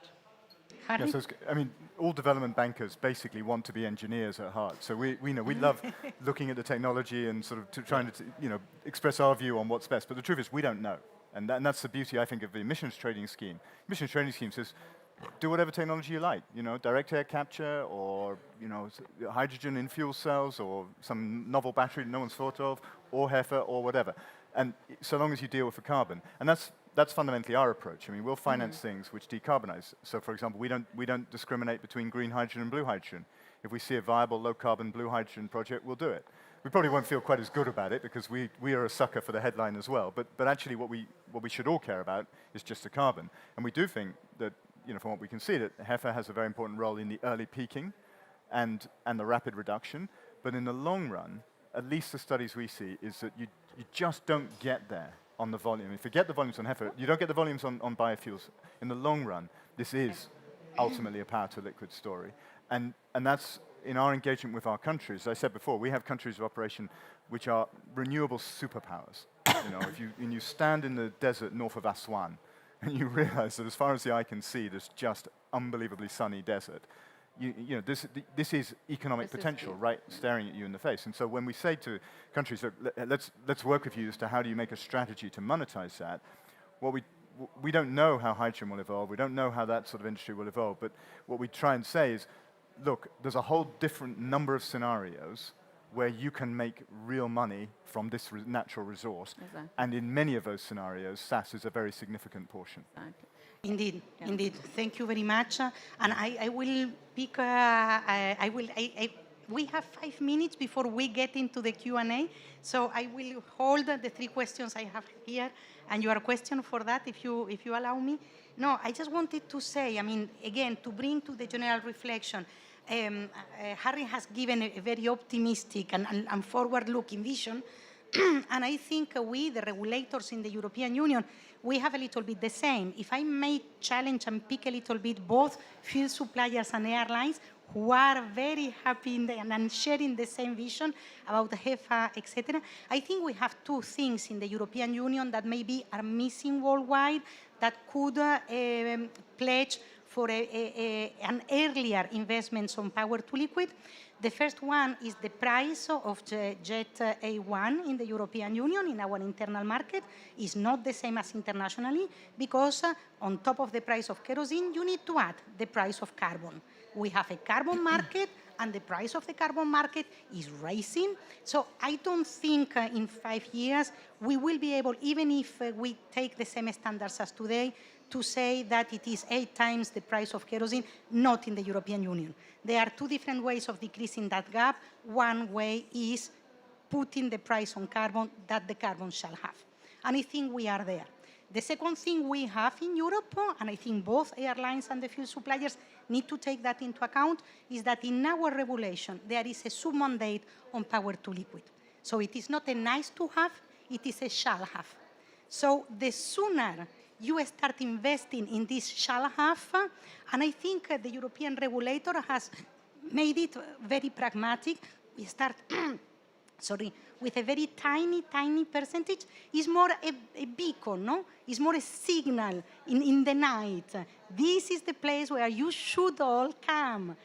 Harry? Yeah, so I mean, all development bankers basically want to be engineers at heart. So we know we love looking at the technology and sort of trying to express our view on what's best. But the truth is, we don't know, and that's the beauty, I think, of the emissions trading scheme. Emissions trading scheme says, do whatever technology you like. Direct air capture, or hydrogen in fuel cells, or some novel battery that no one's thought of, or HEFA, or whatever. And so long as you deal with the carbon, and that's fundamentally our approach. I mean, we'll finance things which decarbonize. So, for example, we don't discriminate between green hydrogen and blue hydrogen. If we see a viable low-carbon blue hydrogen project, we'll do it. We probably won't feel quite as good about it because we are a sucker for the headline as well. But actually, what we should all care about is just the carbon. And we do think that, from what we can see, that HEFA has a very important role in the early peaking and the rapid reduction. But in the long run, at least the studies we see, is that you just don't get there on the volume. If you get the volumes on HEFA, you don't get the volumes on biofuels. In the long run, this is ultimately a power-to-liquid story. And that's, in our engagement with our countries, as I said before, we have countries of operation which are renewable superpowers. If you stand in the desert north of Aswan, and you realize that as far as the eye can see, there's just unbelievably sunny desert. This is economic potential, right, staring at you in the face. And so when we say to countries, let's work with you as to how do you make a strategy to monetize that, we don't know how hydrogen will evolve, we don't know how that sort of industry will evolve, but what we try and say is, look, there's a whole different number of scenarios where you can make real money from this natural resource. Exactly. And in many of those scenarios, SaaS is a very significant portion. Exactly. Indeed, Yeah. indeed. Thank you very much. And I will pick. We have 5 minutes before we get into the Q&A, so I will hold the 3 questions I have here, and your question for that, if you allow me. No, I just wanted to say, I mean, again, to bring to the general reflection. Harry has given a very optimistic and forward-looking vision. And I think we, the regulators in the European Union, we have a little bit the same. If I may challenge and pick a little bit both fuel suppliers and airlines, who are very happy and sharing the same vision about HEFA, etc. I think we have 2 things in the European Union that maybe are missing worldwide that could pledge for an earlier investments on power to liquid. The first one is the price of the Jet A1 in the European Union, in our internal market, is not the same as internationally, because on top of the price of kerosene, you need to add the price of carbon. We have a carbon market, and the price of the carbon market is rising. So I don't think in 5 years we will be able, even if we take the same standards as today, to say that it is 8 times the price of kerosene, not in the European Union. There are 2 different ways of decreasing that gap. One way is putting the price on carbon that the carbon shall have. And I think we are there. The second thing we have in Europe, and I think both airlines and the fuel suppliers need to take that into account, is that in our regulation, there is a sub-mandate on power to liquid. So it is not a nice to have, it is a shall have. So the sooner you start investing in this shall have, and I think the European regulator has made it very pragmatic. We start with a very tiny percentage. It's more a beacon, no? It's more a signal in the night. This is the place where you should all come.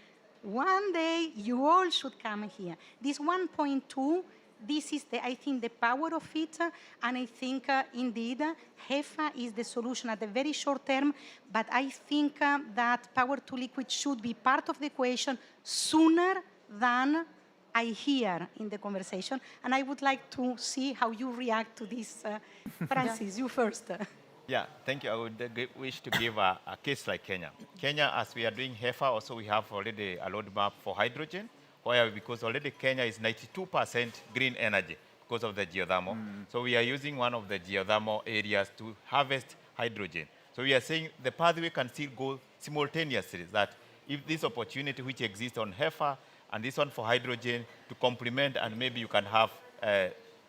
One day, you all should come here. This 1.2, this is, I think, the power of it, and I think, indeed, HEFA is the solution at the very short term, but I think that power to liquid should be part of the equation sooner than I hear in the conversation, and I would like to see how you react to this. Francis, you first. Yeah, thank you. I would wish to give a case like Kenya. Kenya, as we are doing HEFA, also we have already a roadmap for hydrogen, where because already Kenya is 92% green energy because of the geothermal. So we are using one of the geothermal areas to harvest hydrogen. So we are saying the pathway can still go simultaneously, that if this opportunity which exists on HEFA and this one for hydrogen to complement, and maybe you can have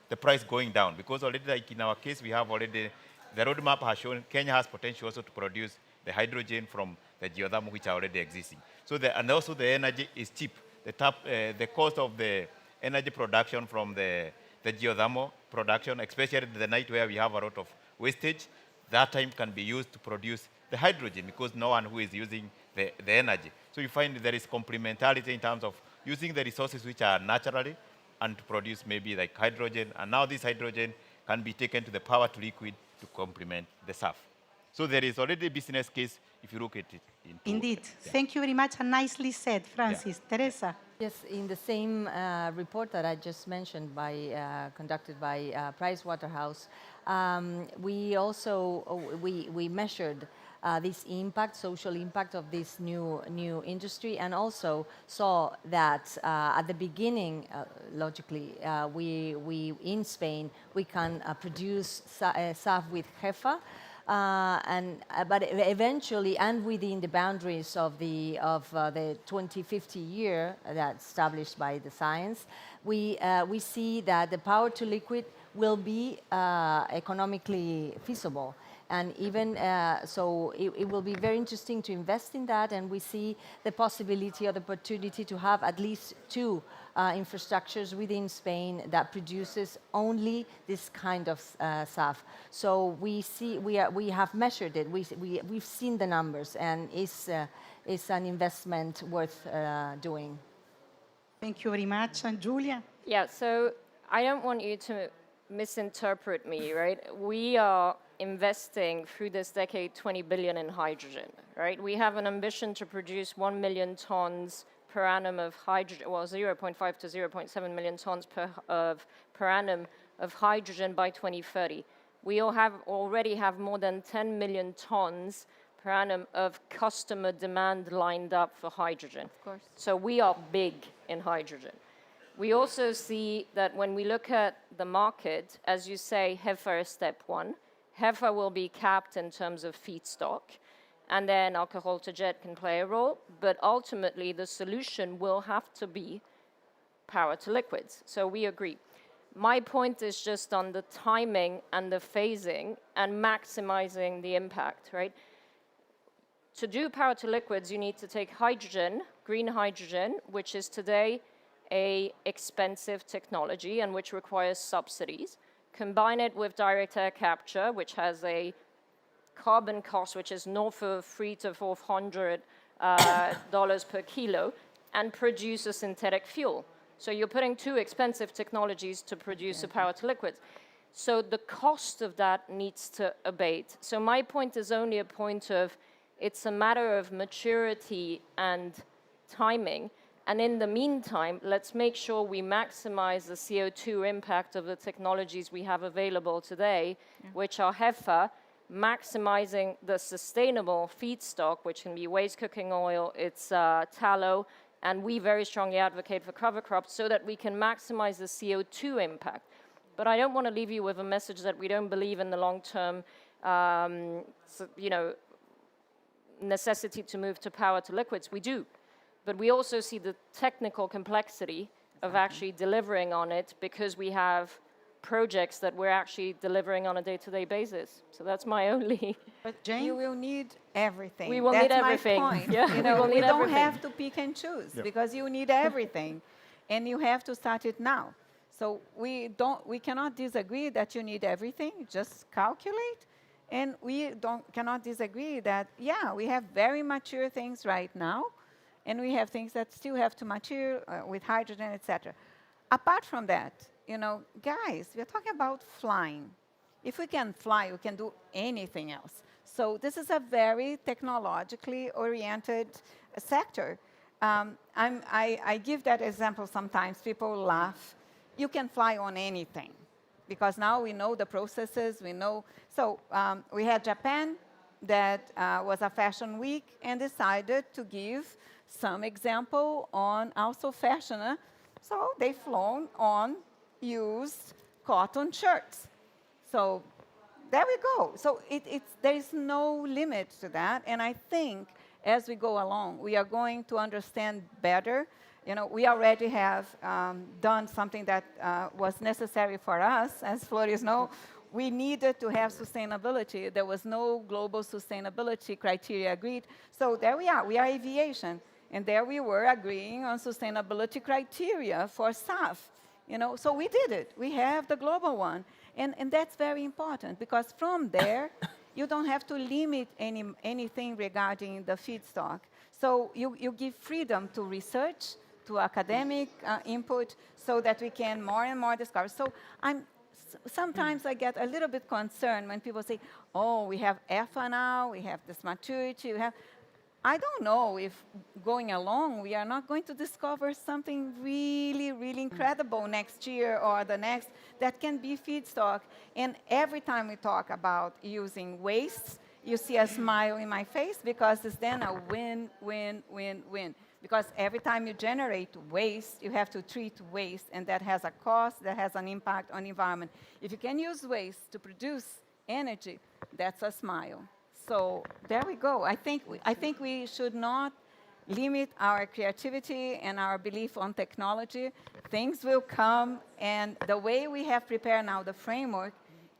the price going down. Because already, like in our case, we have already, the roadmap has shown Kenya has potential also to produce the hydrogen from the geothermal which are already existing. So and also the energy is cheap. The cost of the energy production from the geothermal production, especially the night where we have a lot of wastage, that time can be used to produce the hydrogen because no one who is using the energy. So you find there is complementarity in terms of using the resources which are naturally and to produce maybe like hydrogen. And now this hydrogen can be taken to the power to liquid to complement the SAF. So there is already a business case if you look at it. Indeed. Thank you very much and nicely said, Francis. Teresa. Yes, in the same report that I just mentioned, conducted by Pricewaterhouse, we also we measured this impact, social impact of this new industry, and also saw that at the beginning, logically, we in Spain we can produce SAF with HEFA. But eventually, and within the boundaries of the 2050 year that's established by the science, we see that the power to liquid will be economically feasible. And even so, it will be very interesting to invest in that, and we see the possibility or the opportunity to have at least two infrastructures within Spain that produces only this kind of SAF. So we have measured it. We've seen the numbers, and it's an investment worth doing. Thank you very much. And Julia? Yeah, so I don't want you to misinterpret me, right? We are investing through this decade 20 billion in hydrogen, right? We have an ambition to produce 1 million tons per annum of hydrogen, well, 0.5 to 0.7 million tons per annum of hydrogen by 2030. We already have more than 10 million tons per annum of customer demand lined up for hydrogen. Of course. So we are big in hydrogen. We also see that when we look at the market, as you say, HEFA is step one. HEFA will be capped in terms of feedstock, and then alcohol to jet can play a role, but ultimately the solution will have to be power to liquids. So we agree. My point is just on the timing and the phasing and maximizing the impact, right? To do power to liquids, you need to take hydrogen, green hydrogen, which is today an expensive technology and which requires subsidies, combine it with direct air capture, which has a carbon cost which is north of $300 to $400 per kilo, and produce a synthetic fuel. So you're putting two expensive technologies to produce a power to liquids. So the cost of that needs to abate. So my point is only a point of, it's a matter of maturity and timing. And in the meantime, let's make sure we maximize the CO2 impact of the technologies we have available today, which are HEFA, maximizing the sustainable feedstock, which can be waste cooking oil, it's tallow, and we very strongly advocate for cover crops so that we can maximize the CO2 impact. But I don't want to leave you with a message that we don't believe in the long-term, necessity to move to power to liquids. We do. But we also see the technical complexity of actually delivering on it, because we have projects that we're actually delivering on a day-to-day basis. So that's my only... But Jane? You will need everything. We will need everything. My point. Yeah. You know, we don't everything. have to pick and choose, because you need everything. And you have to start it now. So we cannot disagree that you need everything, just calculate. And we cannot disagree that, yeah, we have very mature things right now, and we have things that still have to mature with hydrogen, etc. Apart from that, you know, guys, we're talking about flying. If we can fly, we can do anything else. So this is a very technologically oriented sector. I give that example sometimes. People laugh. You can fly on anything, because now we know the processes, we know. So we had Japan that was a fashion week and decided to give some example on also fashion. So they flown on used cotton shirts. So there we go. So there is no limit to that. And I think as we go along, we are going to understand better. You know, we already have done something that was necessary for us. As Flores know, we needed to have sustainability. There was no global sustainability criteria agreed. So there we are aviation. And there we were agreeing on sustainability criteria for SAF. So we did it. We have the global one. And that's very important because from there, you don't have to limit anything regarding the feedstock. So you give freedom to research, to academic input, so that we can more and more discover. So sometimes I get a little bit concerned when people say, oh, we have EFA now, we have this maturity, I don't know if going along, we are not going to discover something really, really incredible next year or the next that can be feedstock. And every time we talk about using waste, you see a smile in my face because it's then a win, win, win, win. Because every time you generate waste, you have to treat waste, and that has a cost, that has an impact on the environment. If you can use waste to produce energy, that's a smile. So there we go. I think we should not limit our creativity and our belief on technology. Things will come, and the way we have prepared now the framework,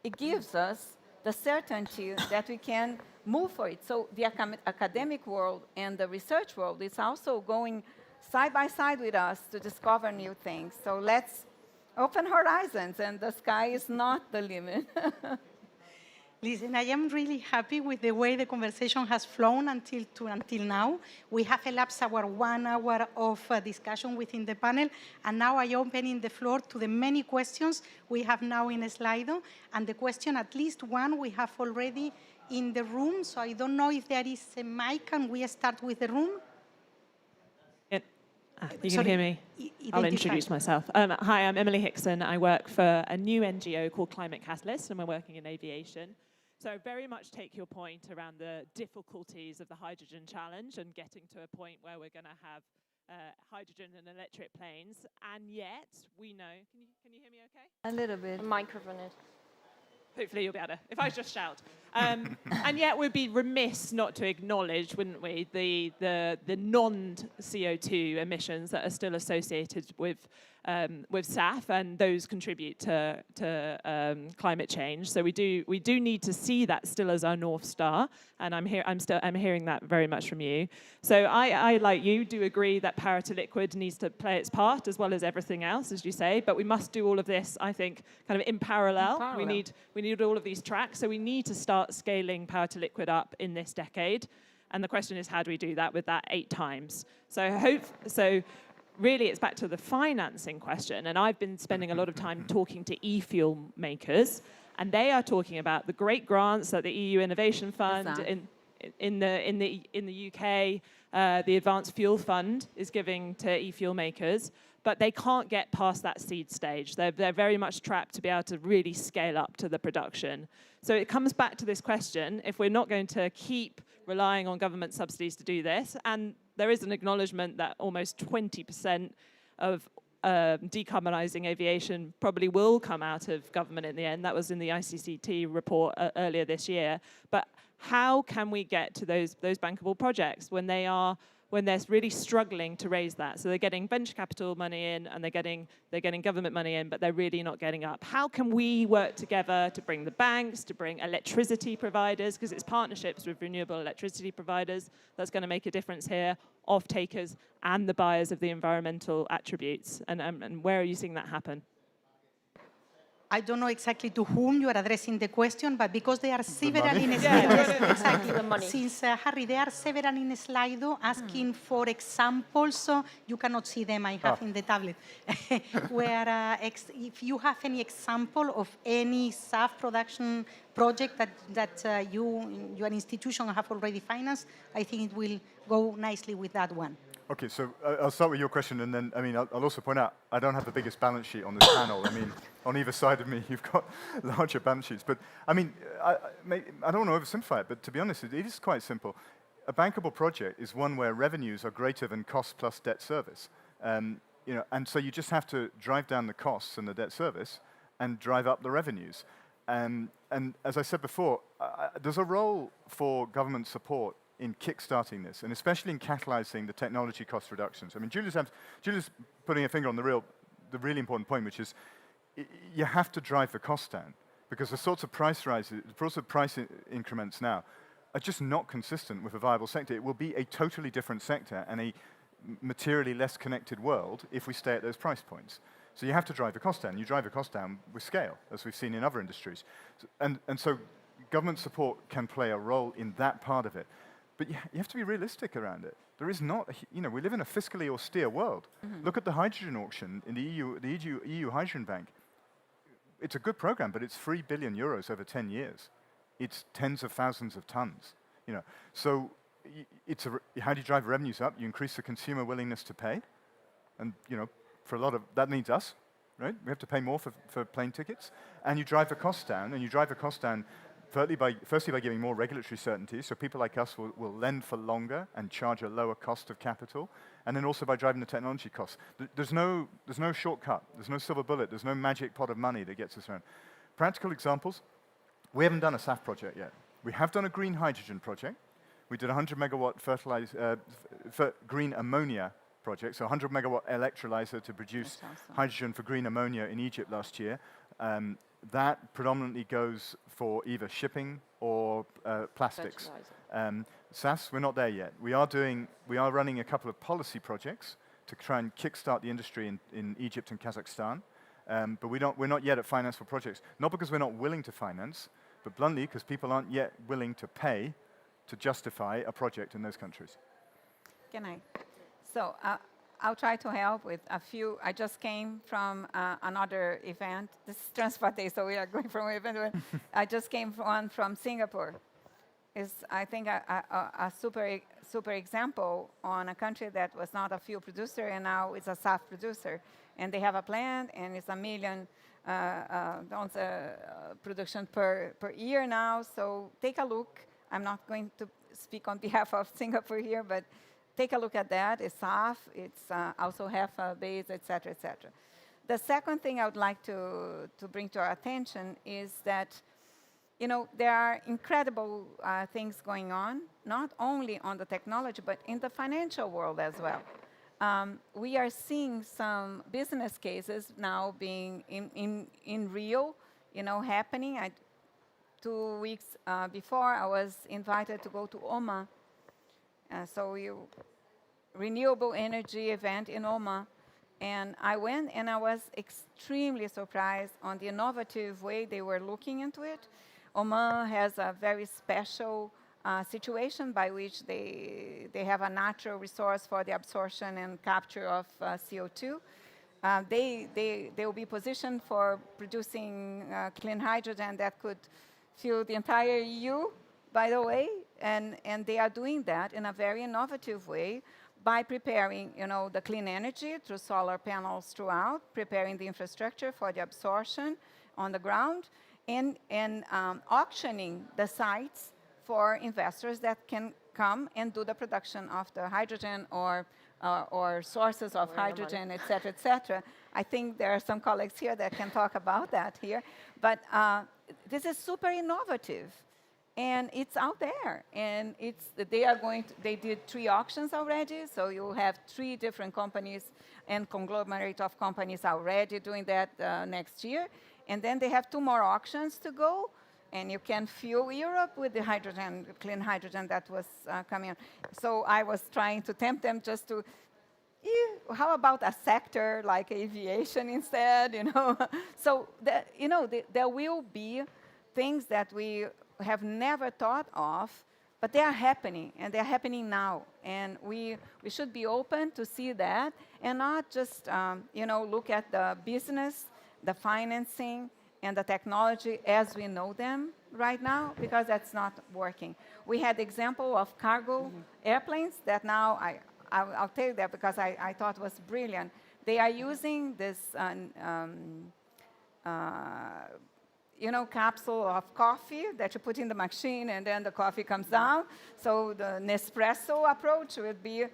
it gives us the certainty that we can move for it. So the academic world and the research world is also going side by side with us to discover new things. So let's open horizons, and the sky is not the limit. Listen, I am really happy with the way the conversation has flown until now. We have elapsed our 1 hour of discussion within the panel, and now I am opening the floor to the many questions we have now in Slido. And the question, at least one, we have already in the room, so I don't know if there is a mic. Can we start with the room? You can hear me? I'll introduce myself. Hi, I'm Emily Hickson. I work for a new NGO called Climate Catalyst, and we're working in aviation. So I very much take your point around the difficulties of the hydrogen challenge and getting to a point where we're going to have hydrogen and electric planes. And yet, we know... Can you hear me okay? A little bit. Microphone it. Hopefully you'll be able to, if I just shout. And yet we'd be remiss not to acknowledge, wouldn't we, the non-CO2 emissions that are still associated with SAF, and those contribute to climate change. So we do need to see that still as our North Star, and I'm hearing that very much from you. So I like you, do agree that power to liquid needs to play its part as well as everything else, as you say, but we must do all of this, I think, kind of in parallel. We need all of these tracks, so we need to start scaling power to liquid up in this decade. And the question is, how do we do that with that 8 times? So really, it's back to the financing question. And I've been spending a lot of time talking to e-fuel makers, and they are talking about the great grants that the EU Innovation Fund in the UK, the Advanced Fuel Fund is giving to e-fuel makers, but they can't get past that seed stage. They're very much trapped to be able to really scale up to the production. So it comes back to this question: if we're not going to keep relying on government subsidies to do this, and there is an acknowledgement that almost 20% of decarbonising aviation probably will come out of government in the end. That was in the ICCT report earlier this year. But how can we get to those bankable projects when they're really struggling to raise that? So they're getting venture capital money in, and they're getting government money in, but they're really not getting up. How can we work together to bring the banks, to bring electricity providers, because it's partnerships with renewable electricity providers that's going to make a difference here, off-takers and the buyers of the environmental attributes, and where are you seeing that happen? I don't know exactly to whom you are addressing the question, but because there are several in Slido, exactly. Since Harry, there are several in Slido asking for examples. So you cannot see them. I have in the tablet. Where if you have any example of any SAF production project that your institution have already financed, I think it will go nicely with that one. Okay, so I'll start with your question, and then, I'll also point out, I don't have the biggest balance sheet on this panel. On either side of me, you've got larger balance sheets. But, I don't want to oversimplify it, but to be honest, it is quite simple. A bankable project is one where revenues are greater than cost plus debt service. And so you just have to drive down the costs and the debt service and drive up the revenues. And as I said before, there's a role for government support in kickstarting this, and especially in catalyzing the technology cost reductions. Julie's putting a finger on the really important point, which is you have to drive the cost down. because the sorts of price rises, the sorts of price increments now are just not consistent with a viable sector. It will be a totally different sector and a materially less connected world if we stay at those price points. So you have to drive the cost down. You drive the cost down with scale, as we've seen in other industries. And so government support can play a role in that part of it. But you have to be realistic around it. There is not, we live in a fiscally austere world. Look at the hydrogen auction in the EU Hydrogen Bank. It's a good program, but it's 3 billion euros over 10 years. It's tens of thousands of tons. So how do you drive revenues up? You increase the consumer willingness to pay, and for a lot of that means us, right? We have to pay more for plane tickets, and you drive the costs down, firstly by giving more regulatory certainty, so people like us will lend for longer and charge a lower cost of capital, and then also by driving the technology costs. There's no shortcut, there's no silver bullet, there's no magic pot of money that gets us around. Practical examples, we haven't done a SAF project yet. We have done a green hydrogen project. We did a 100 megawatt green ammonia project, so 100 megawatt electrolyzer to produce hydrogen for green ammonia in Egypt last year. That predominantly goes for either shipping or plastics. SAFs, we're not there yet. We are running a couple of policy projects to try and kickstart the industry in Egypt and Kazakhstan. But we're not yet at financeable projects. Not because we're not willing to finance, but bluntly because people aren't yet willing to pay to justify a project in those countries. Can I? So I'll try to help with a few. I just came from another event. This is Transport Day, so we are going from event to event. I just came from Singapore. It's, I think, a super example on a country that was not a fuel producer and now is a SAF producer. And they have a plant, and it's 1 million tons production per year now. So take a look. I'm not going to speak on behalf of Singapore here, but take a look at that. It's SAF. It's also base, et cetera, et cetera. The second thing I would like to bring to our attention is that, there are incredible things going on, not only on the technology, but in the financial world as well. We are seeing some business cases now being in real, happening. 2 weeks before, I was invited to go to Oman. Renewable energy event in Oman. And I went, and I was extremely surprised on the innovative way they were looking into it. Oman has a very special situation by which they have a natural resource for the absorption and capture of CO2. They will be positioned for producing clean hydrogen that could fuel the entire EU, by the way, and they are doing that in a very innovative way by preparing, the clean energy through solar panels throughout, preparing the infrastructure for the absorption on the ground, and auctioning the sites for investors that can come and do the production of the hydrogen or sources of hydrogen, et cetera, et cetera. I think there are some colleagues here that can talk about that here. But this is super innovative, and it's out there. And they did 3 auctions already, so you have 3 different companies and conglomerate of companies already doing that next year. And then they have 2 more auctions to go, and you can fuel Europe with the hydrogen, clean hydrogen that was coming on. So I was trying to tempt them just to, how about a sector like aviation instead, So, there will be things that we have never thought of, but they are happening, and they're happening now. And we should be open to see that and not just, look at the business, the financing, and the technology as we know them right now, because that's not working. We had the example of cargo airplanes that now, I'll tell you that because I thought was brilliant. They are using this capsule of coffee that you put in the machine and then the coffee comes down. So the Nespresso approach would be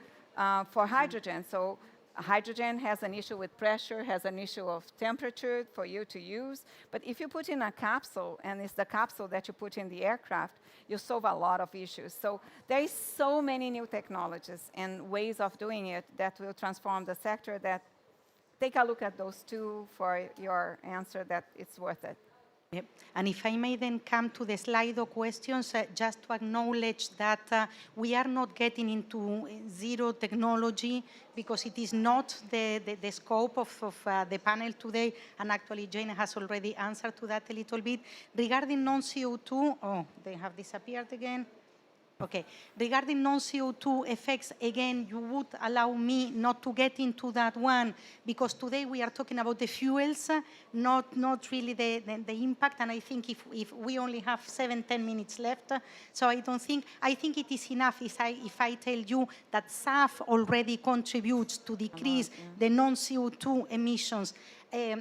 for hydrogen. So hydrogen has an issue with pressure, has an issue of temperature for you to use. But if you put in a capsule, and it's the capsule that you put in the aircraft, you solve a lot of issues. So there is so many new technologies and ways of doing it that will transform the sector. That take a look at those 2 for your answer that it's worth it. Yep. And if I may then come to the Slido questions, just to acknowledge that we are not getting into zero technology because it is not the scope of the panel today, and actually Jane has already answered to that a little bit. Regarding non-CO2, oh, they have disappeared again. Okay, regarding non-CO2 effects, again, you would allow me not to get into that one, because today we are talking about the fuels, not really the impact, and I think if we only have 7-10 minutes left, so I think it is enough if I tell you that SAF already contributes to decrease the non-CO2 emissions,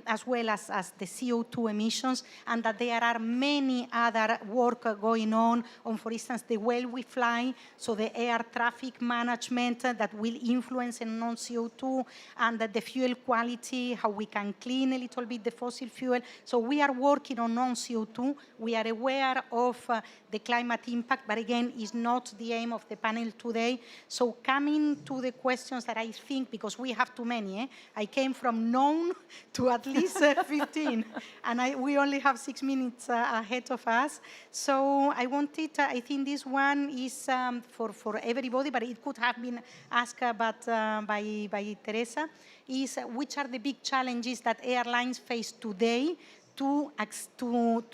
as well as the CO2 emissions, and that there are many other work going on, for instance, the way we fly, so the air traffic management that will influence in non-CO2, and the fuel quality, how we can clean a little bit the fossil fuel. So we are working on non-CO2. We are aware of the climate impact, but again, is not the aim of the panel today. So coming to the questions that I think, because we have too many, I came from known to at least 15, and we only have 6 minutes ahead of us. So I wanted, I think this one is for everybody, but it could have been asked by Teresa, is which are the big challenges that airlines face today to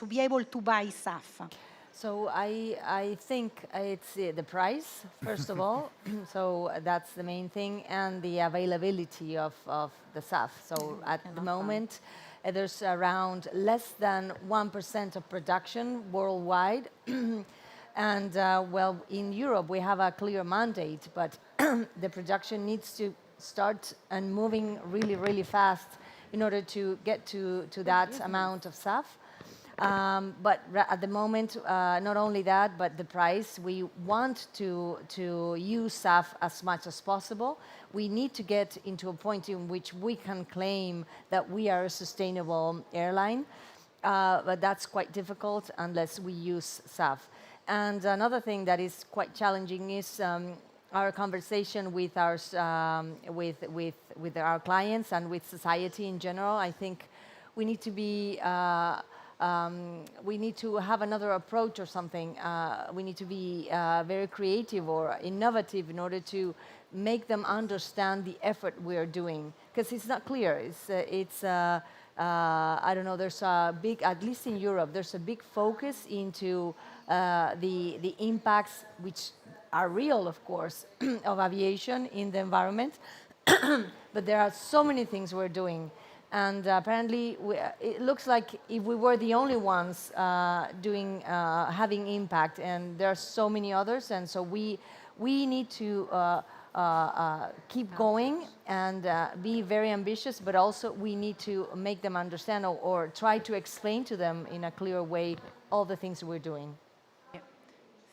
be able to buy SAF? So I think it's the price, first of all. So that's the main thing, and the availability of the SAF. So at the moment, there's around less than 1% of production worldwide. And well, in Europe, we have a clear mandate, but the production needs to start and moving really, really fast in order to get to that amount of SAF. But at the moment, not only that, but the price, we want to use SAF as much as possible. We need to get into a point in which we can claim that we are a sustainable airline, but that's quite difficult unless we use SAF. And another thing that is quite challenging is our conversation with our clients and with society in general. I think we need to be we need to have another approach or something. We need to be very creative or innovative in order to make them understand the effort we are doing, because it's not clear. It's I don't know, there's a big, at least in Europe, there's a big focus into the impacts, which are real, of course, of aviation in the environment. But there are so many things we're doing. And apparently, it looks like if we were the only ones having impact, and there are so many others, and so we need to keep going and be very ambitious, but also we need to make them understand or try to explain to them in a clear way all the things we're doing. Yeah.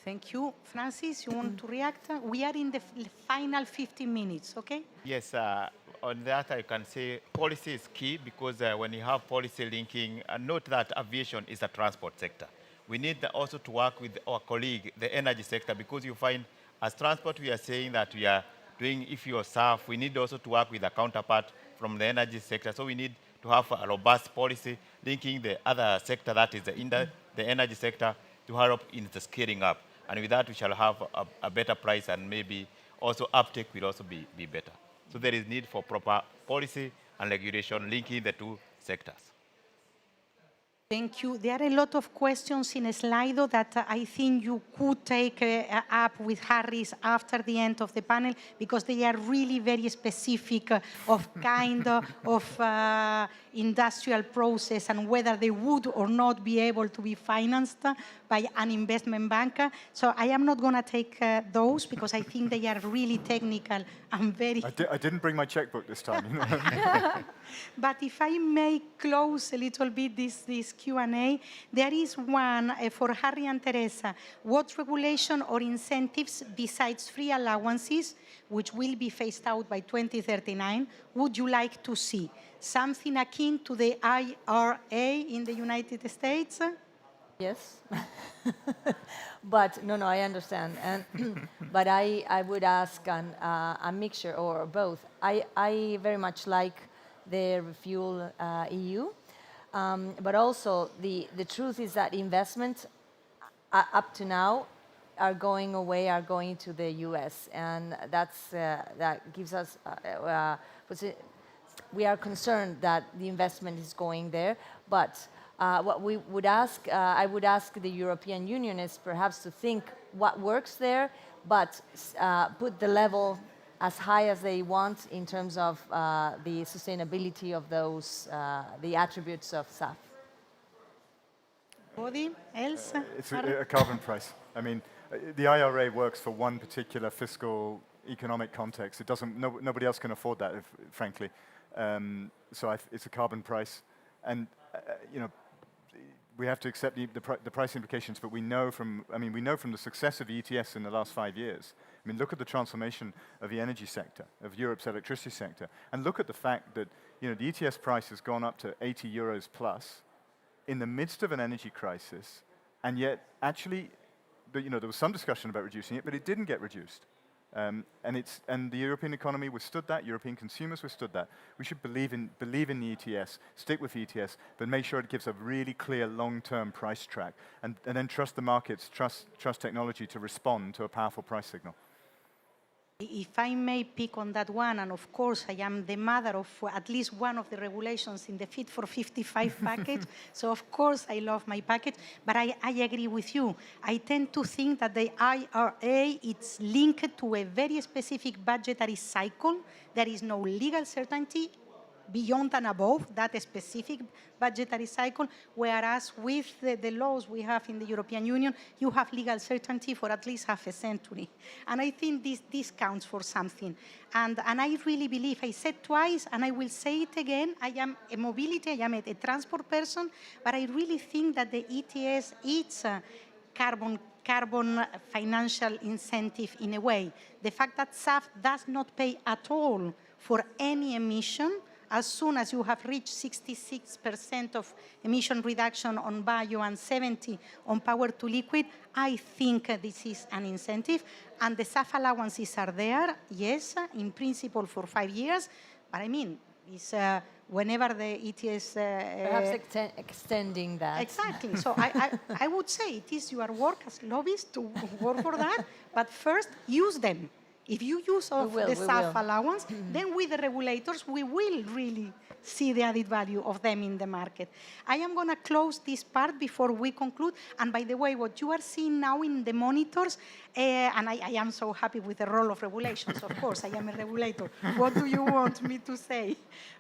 Thank you. Francis, you want to react? We are in the final 15 minutes, okay? Yes. On that, I can say policy is key, because when you have policy linking, note that aviation is a transport sector. We need also to work with our colleague, the energy sector, because you find as transport we are saying that we are doing if you're SAF, we need also to work with a counterpart from the energy sector. So we need to have a robust policy linking the other sector, that is the energy sector, to help in the scaling up. And with that, we shall have a better price, and maybe also uptake will also be better. So there is need for proper policy and regulation linking the two sectors. Thank you. There are a lot of questions in Slido that I think you could take up with Harris after the end of the panel, because they are really very specific of kind of industrial process and whether they would or not be able to be financed by an investment bank. So I am not going to take those, because I think they are really technical and very... I didn't bring my checkbook this time. But if I may close a little bit this Q&A, there is one for Harry and Teresa. What regulation or incentives besides free allowances, which will be phased out by 2039, would you like to see? Something akin to the IRA in the United States? Yes, but no, I understand. And but I would ask a mixture or both. I very much like the Refuel EU. But also, the truth is that investments up to now are going away, are going to the US. And that gives us, we are concerned that the investment is going there. But what we would ask, I would ask the European Union is perhaps to think what works there, but put the level as high as they want in terms of the sustainability of those, the attributes of SAF. Anybody else? It's a carbon price. I mean, the IRA works for one particular fiscal economic context. It doesn't. Nobody else can afford that, frankly. So it's a carbon price, and you know, we have to accept the price implications. But we know from the success of the ETS in the last 5 years. I mean, look at the transformation of the energy sector, of Europe's electricity sector, and look at the fact that the ETS price has gone up to 80 euros plus in the midst of an energy crisis, and yet actually, there was some discussion about reducing it, but it didn't get reduced. And the European economy withstood that. European consumers withstood that. We should believe in the ETS, stick with the ETS, but make sure it gives a really clear long-term price track, and then trust the markets, trust technology to respond to a powerful price signal. If I may pick on that one, and of course I am the mother of at least one of the regulations in the Fit for 55 package, so of course I love my package, but I agree with you. I tend to think that the IRA, it's linked to a very specific budgetary cycle. There is no legal certainty beyond and above that specific budgetary cycle, whereas with the laws we have in the European Union, you have legal certainty for at least half a century. And I think this counts for something. And I really believe, I said twice, and I will say it again, I am a mobility, I am a transport person, but I really think that the ETS is a carbon financial incentive in a way. The fact that SAF does not pay at all for any emission, as soon as you have reached 66% of emission reduction on bio and 70 on power to liquid, I think this is an incentive. And the SAF allowances are there, yes, in principle for 5 years. But I mean, it's whenever the ETS... Perhaps extending that. Exactly. So I would say it is your work as lobbyists to work for that, but first use them. If you use the SAF allowance, then with the regulators, we will really see the added value of them in the market. I am going to close this part before we conclude. And by the way, what you are seeing now in the monitors, and I am so happy with the role of regulations, of course, I am a regulator. What do you want me to say?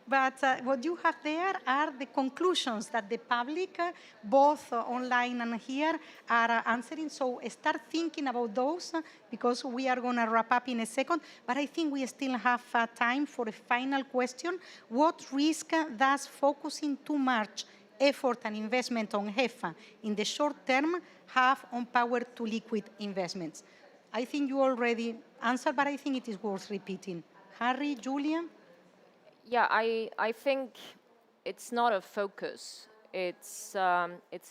But what you have there are the conclusions that the public, both online and here, are answering. So start thinking about those, because we are going to wrap up in a second. But I think we still have time for a final question. What risk does focusing too much effort and investment on HEFA in the short term have on power to liquid investments? I think you already answered, but I think it is worth repeating. Harry, Julia? Yeah, I think it's not a focus. It's a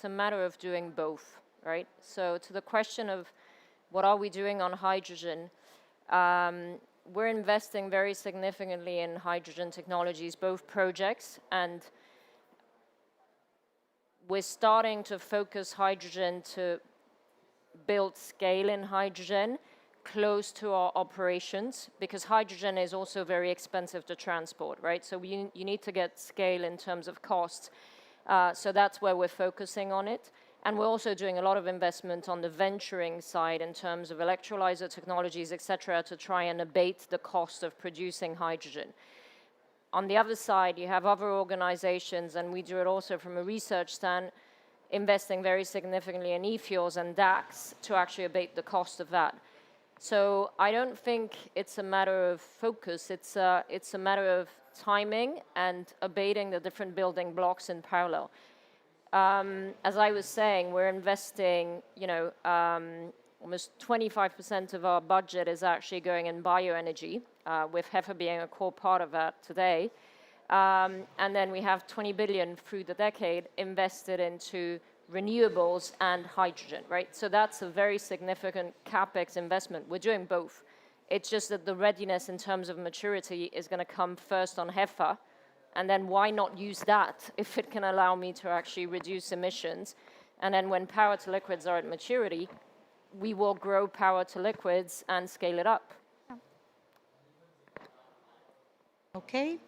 matter of doing both, right? So to the question of what are we doing on hydrogen, we're investing very significantly in hydrogen technologies, both projects, and we're starting to focus hydrogen to build scale in hydrogen close to our operations, because hydrogen is also very expensive to transport, right? So you need to get scale in terms of costs. So that's where we're focusing on it. And we're also doing a lot of investment on the venturing side in terms of electrolyzer technologies, et cetera, to try and abate the cost of producing hydrogen. On the other side, you have other organizations, and we do it also from a research stand, investing very significantly in e-fuels and DACs to actually abate the cost of that. So I don't think it's a matter of focus. It's a matter of timing and abating the different building blocks in parallel. As I was saying, we're investing, almost 25% of our budget is actually going in bioenergy, with HEFA being a core part of that today. And then we have 20 billion through the decade invested into renewables and hydrogen, right? So that's a very significant CapEx investment. We're doing both. It's just that the readiness in terms of maturity is going to come first on HEFA, And then why not use that if it can allow me to actually reduce emissions? And then when power to liquids are at maturity, we will grow power to liquids and scale it up. Okay.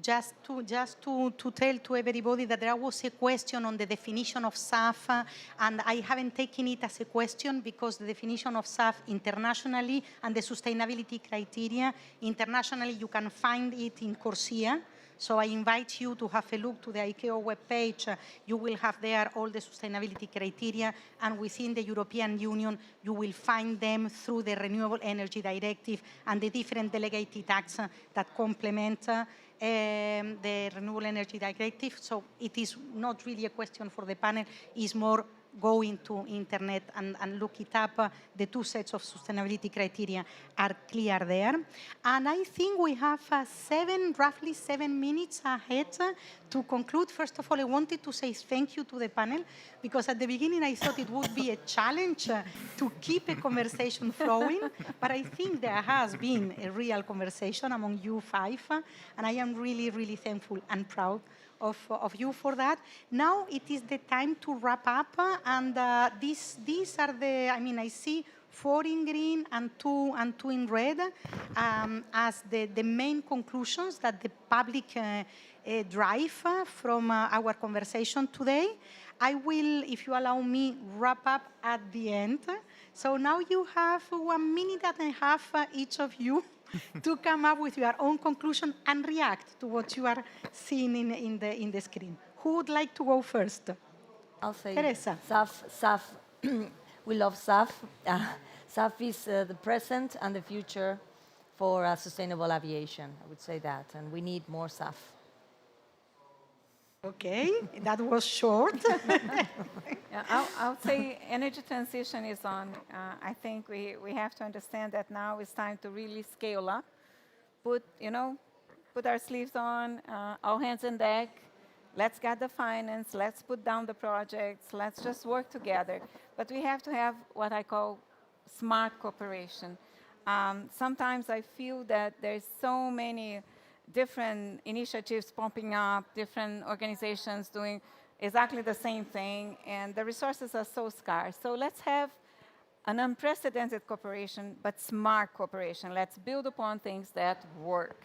Just to tell to everybody that there was a question on the definition of SAF, and I haven't taken it as a question because the definition of SAF internationally and the sustainability criteria internationally, you can find it in CORSIA. So I invite you to have a look to the ICAO webpage. You will have there all the sustainability criteria, and within the European Union, you will find them through the Renewable Energy Directive and the different delegated acts that complement the Renewable Energy Directive. So it is not really a question for the panel, it's more go into internet and look it up. The two sets of sustainability criteria are clear there. And I think we have roughly 7 minutes ahead to conclude. First of all, I wanted to say thank you to the panel, because at the beginning I thought it would be a challenge to keep a conversation flowing, but I think there has been a real conversation among you 5, and I am really, really thankful and proud of you for that. Now it is the time to wrap up, and these are the, I see 4 in green and 2 in red as the main conclusions that the public drive from our conversation today. I will, if you allow me, wrap up at the end. So now you have 1.5 minutes each of you to come up with your own conclusion and react to what you are seeing in the screen. Who would like to go first? I'll say Teresa. SAF. We love SAF. SAF is the present and the future for sustainable aviation. I would say that, and we need more SAF. Okay, that was short. Yeah, I'll say energy transition is on. I think we have to understand that now it's time to really scale up, put our sleeves on, all hands on deck. Let's get the finance, let's put down the projects, let's just work together. But we have to have what I call smart cooperation. Sometimes I feel that there's so many different initiatives popping up, different organizations doing exactly the same thing, and the resources are so scarce. So let's have an unprecedented cooperation, but smart cooperation. Let's build upon things that work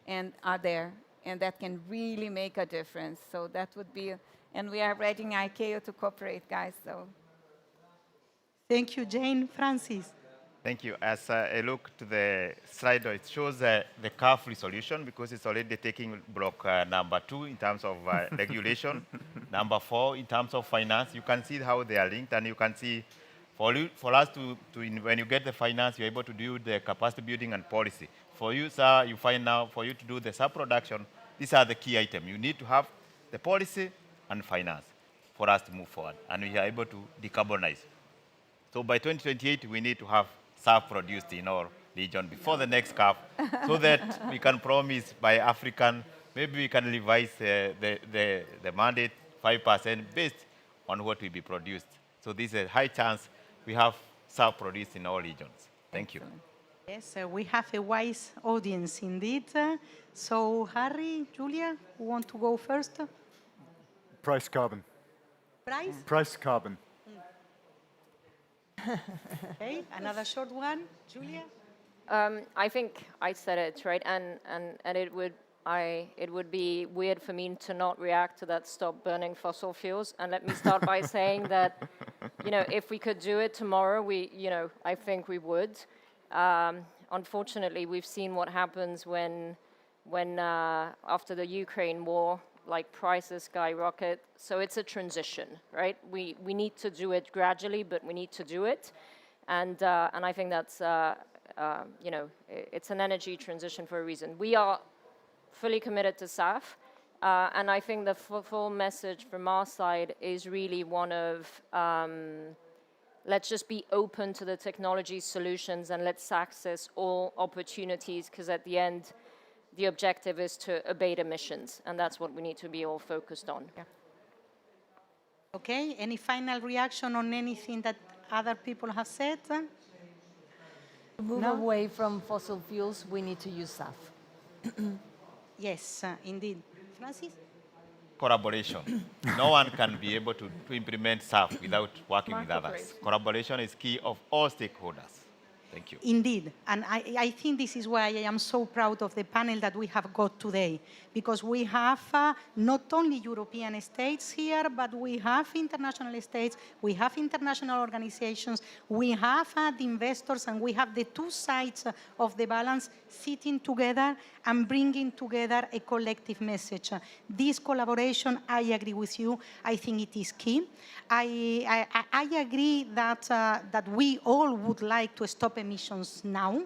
and are there, and that can really make a difference. So that would be, and we are ready in ICAO to cooperate, guys. So. Thank you, Jane. Francis. Thank you. As I look to the slide, it shows the careful solution because it's already taking block number 2 in terms of regulation, number 4 in terms of finance. You can see how they are linked, and you can see for us to when you get the finance, you're able to do the capacity building and policy. For you, sir, you find now for you to do the sub-production, these are the key items. You need to have the policy and finance for us to move forward, and we are able to decarbonize. So by 2028, we need to have SAF produced in our region before the next CAF, so that we can promise by African, maybe we can revise the mandate 5% based on what will be produced. So this is a high chance we have SAF produced in our regions. Thank you. Yes, we have a wise audience indeed. So Harry, Julia, who want to go first? Price carbon. Price? Price carbon. Okay, another short one, Julia. I think I said it right, and it would be weird for me to not react to that stop burning fossil fuels. And let me start by saying that, if we could do it tomorrow, I think we would. Unfortunately, we've seen what happens when after the Ukraine war, like prices skyrocket. So it's a transition, right? We need to do it gradually, but we need to do it. And I think that's, it's an energy transition for a reason. We are fully committed to SAF. And I think the full message from our side is really one of, let's just be open to the technology solutions and let's access all opportunities, because at the end, the objective is to abate emissions, and that's what we need to be all focused on. Yeah. Okay, any final reaction on anything that other people have said? To move away from fossil fuels, we need to use SAF. Yes, indeed. Francis? Collaboration. No one can be able to implement SAF without working with others. Cooperation. Collaboration is key of all stakeholders. Thank you. Indeed, and I think this is why I am so proud of the panel that we have got today, because we have not only European states here, but we have international states, we have international organizations, we have the investors, and we have the two sides of the balance sitting together and bringing together a collective message. This collaboration, I agree with you, I think it is key. I agree that we all would like to stop emissions now.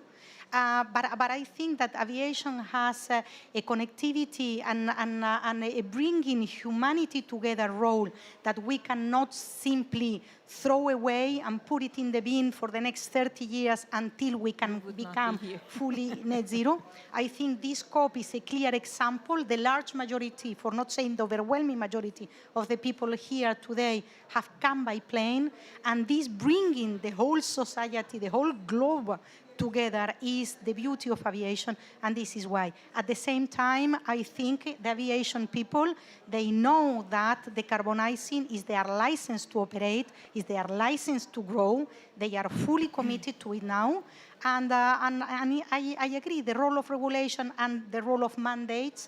But I think that aviation has a connectivity and a bringing humanity together role that we cannot simply throw away and put it in the bin for the next 30 years until we can become fully net zero. I think this COP is a clear example. The large majority, for not saying the overwhelming majority of the people here today have come by plane, and this bringing the whole society, the whole globe together is the beauty of aviation, and this is why. At the same time, I think the aviation people, they know that decarbonizing is their license to operate, is their license to grow. They are fully committed to it now. And I agree, the role of regulation and the role of mandates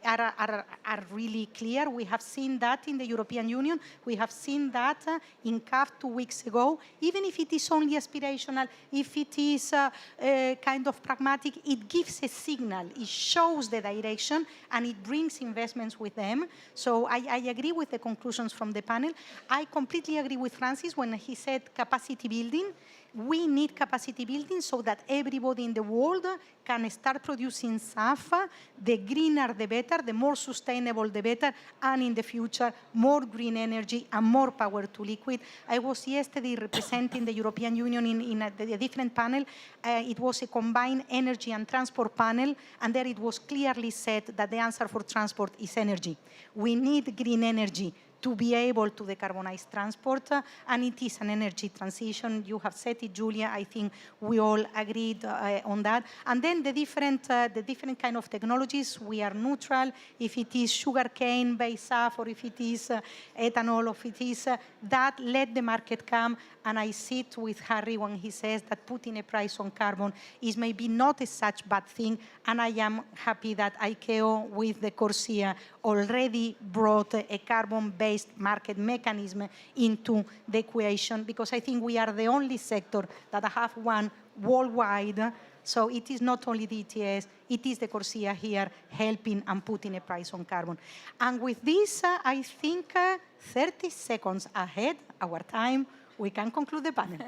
are really clear. We have seen that in the European Union. We have seen that in CAF 2 weeks ago. Even if it is only aspirational, if it is kind of pragmatic, it gives a signal. It shows the direction, and it brings investments with them. So I agree with the conclusions from the panel. I completely agree with Francis when he said capacity building. We need capacity building so that everybody in the world can start producing SAF. The greener, the better, the more sustainable, the better, and in the future, more green energy and more power to liquid. I was yesterday representing the European Union in a different panel. It was a combined energy and transport panel, and there it was clearly said that the answer for transport is energy. We need green energy to be able to decarbonize transport, and it is an energy transition. You have said it, Julia. I think we all agreed on that. And then the different kind of technologies, we are neutral. If it is sugarcane-based SAF, or if it is ethanol, or if it is that, let the market come. And I sit with Harry when he says that putting a price on carbon is maybe not a such bad thing. And I am happy that ICAO with the CORSIA already brought a carbon-based market mechanism into the equation, because I think we are the only sector that have one worldwide. So it is not only the ETS, it is the CORSIA here helping and putting a price on carbon. And with this, I think 30 seconds ahead our time, we can conclude the panel.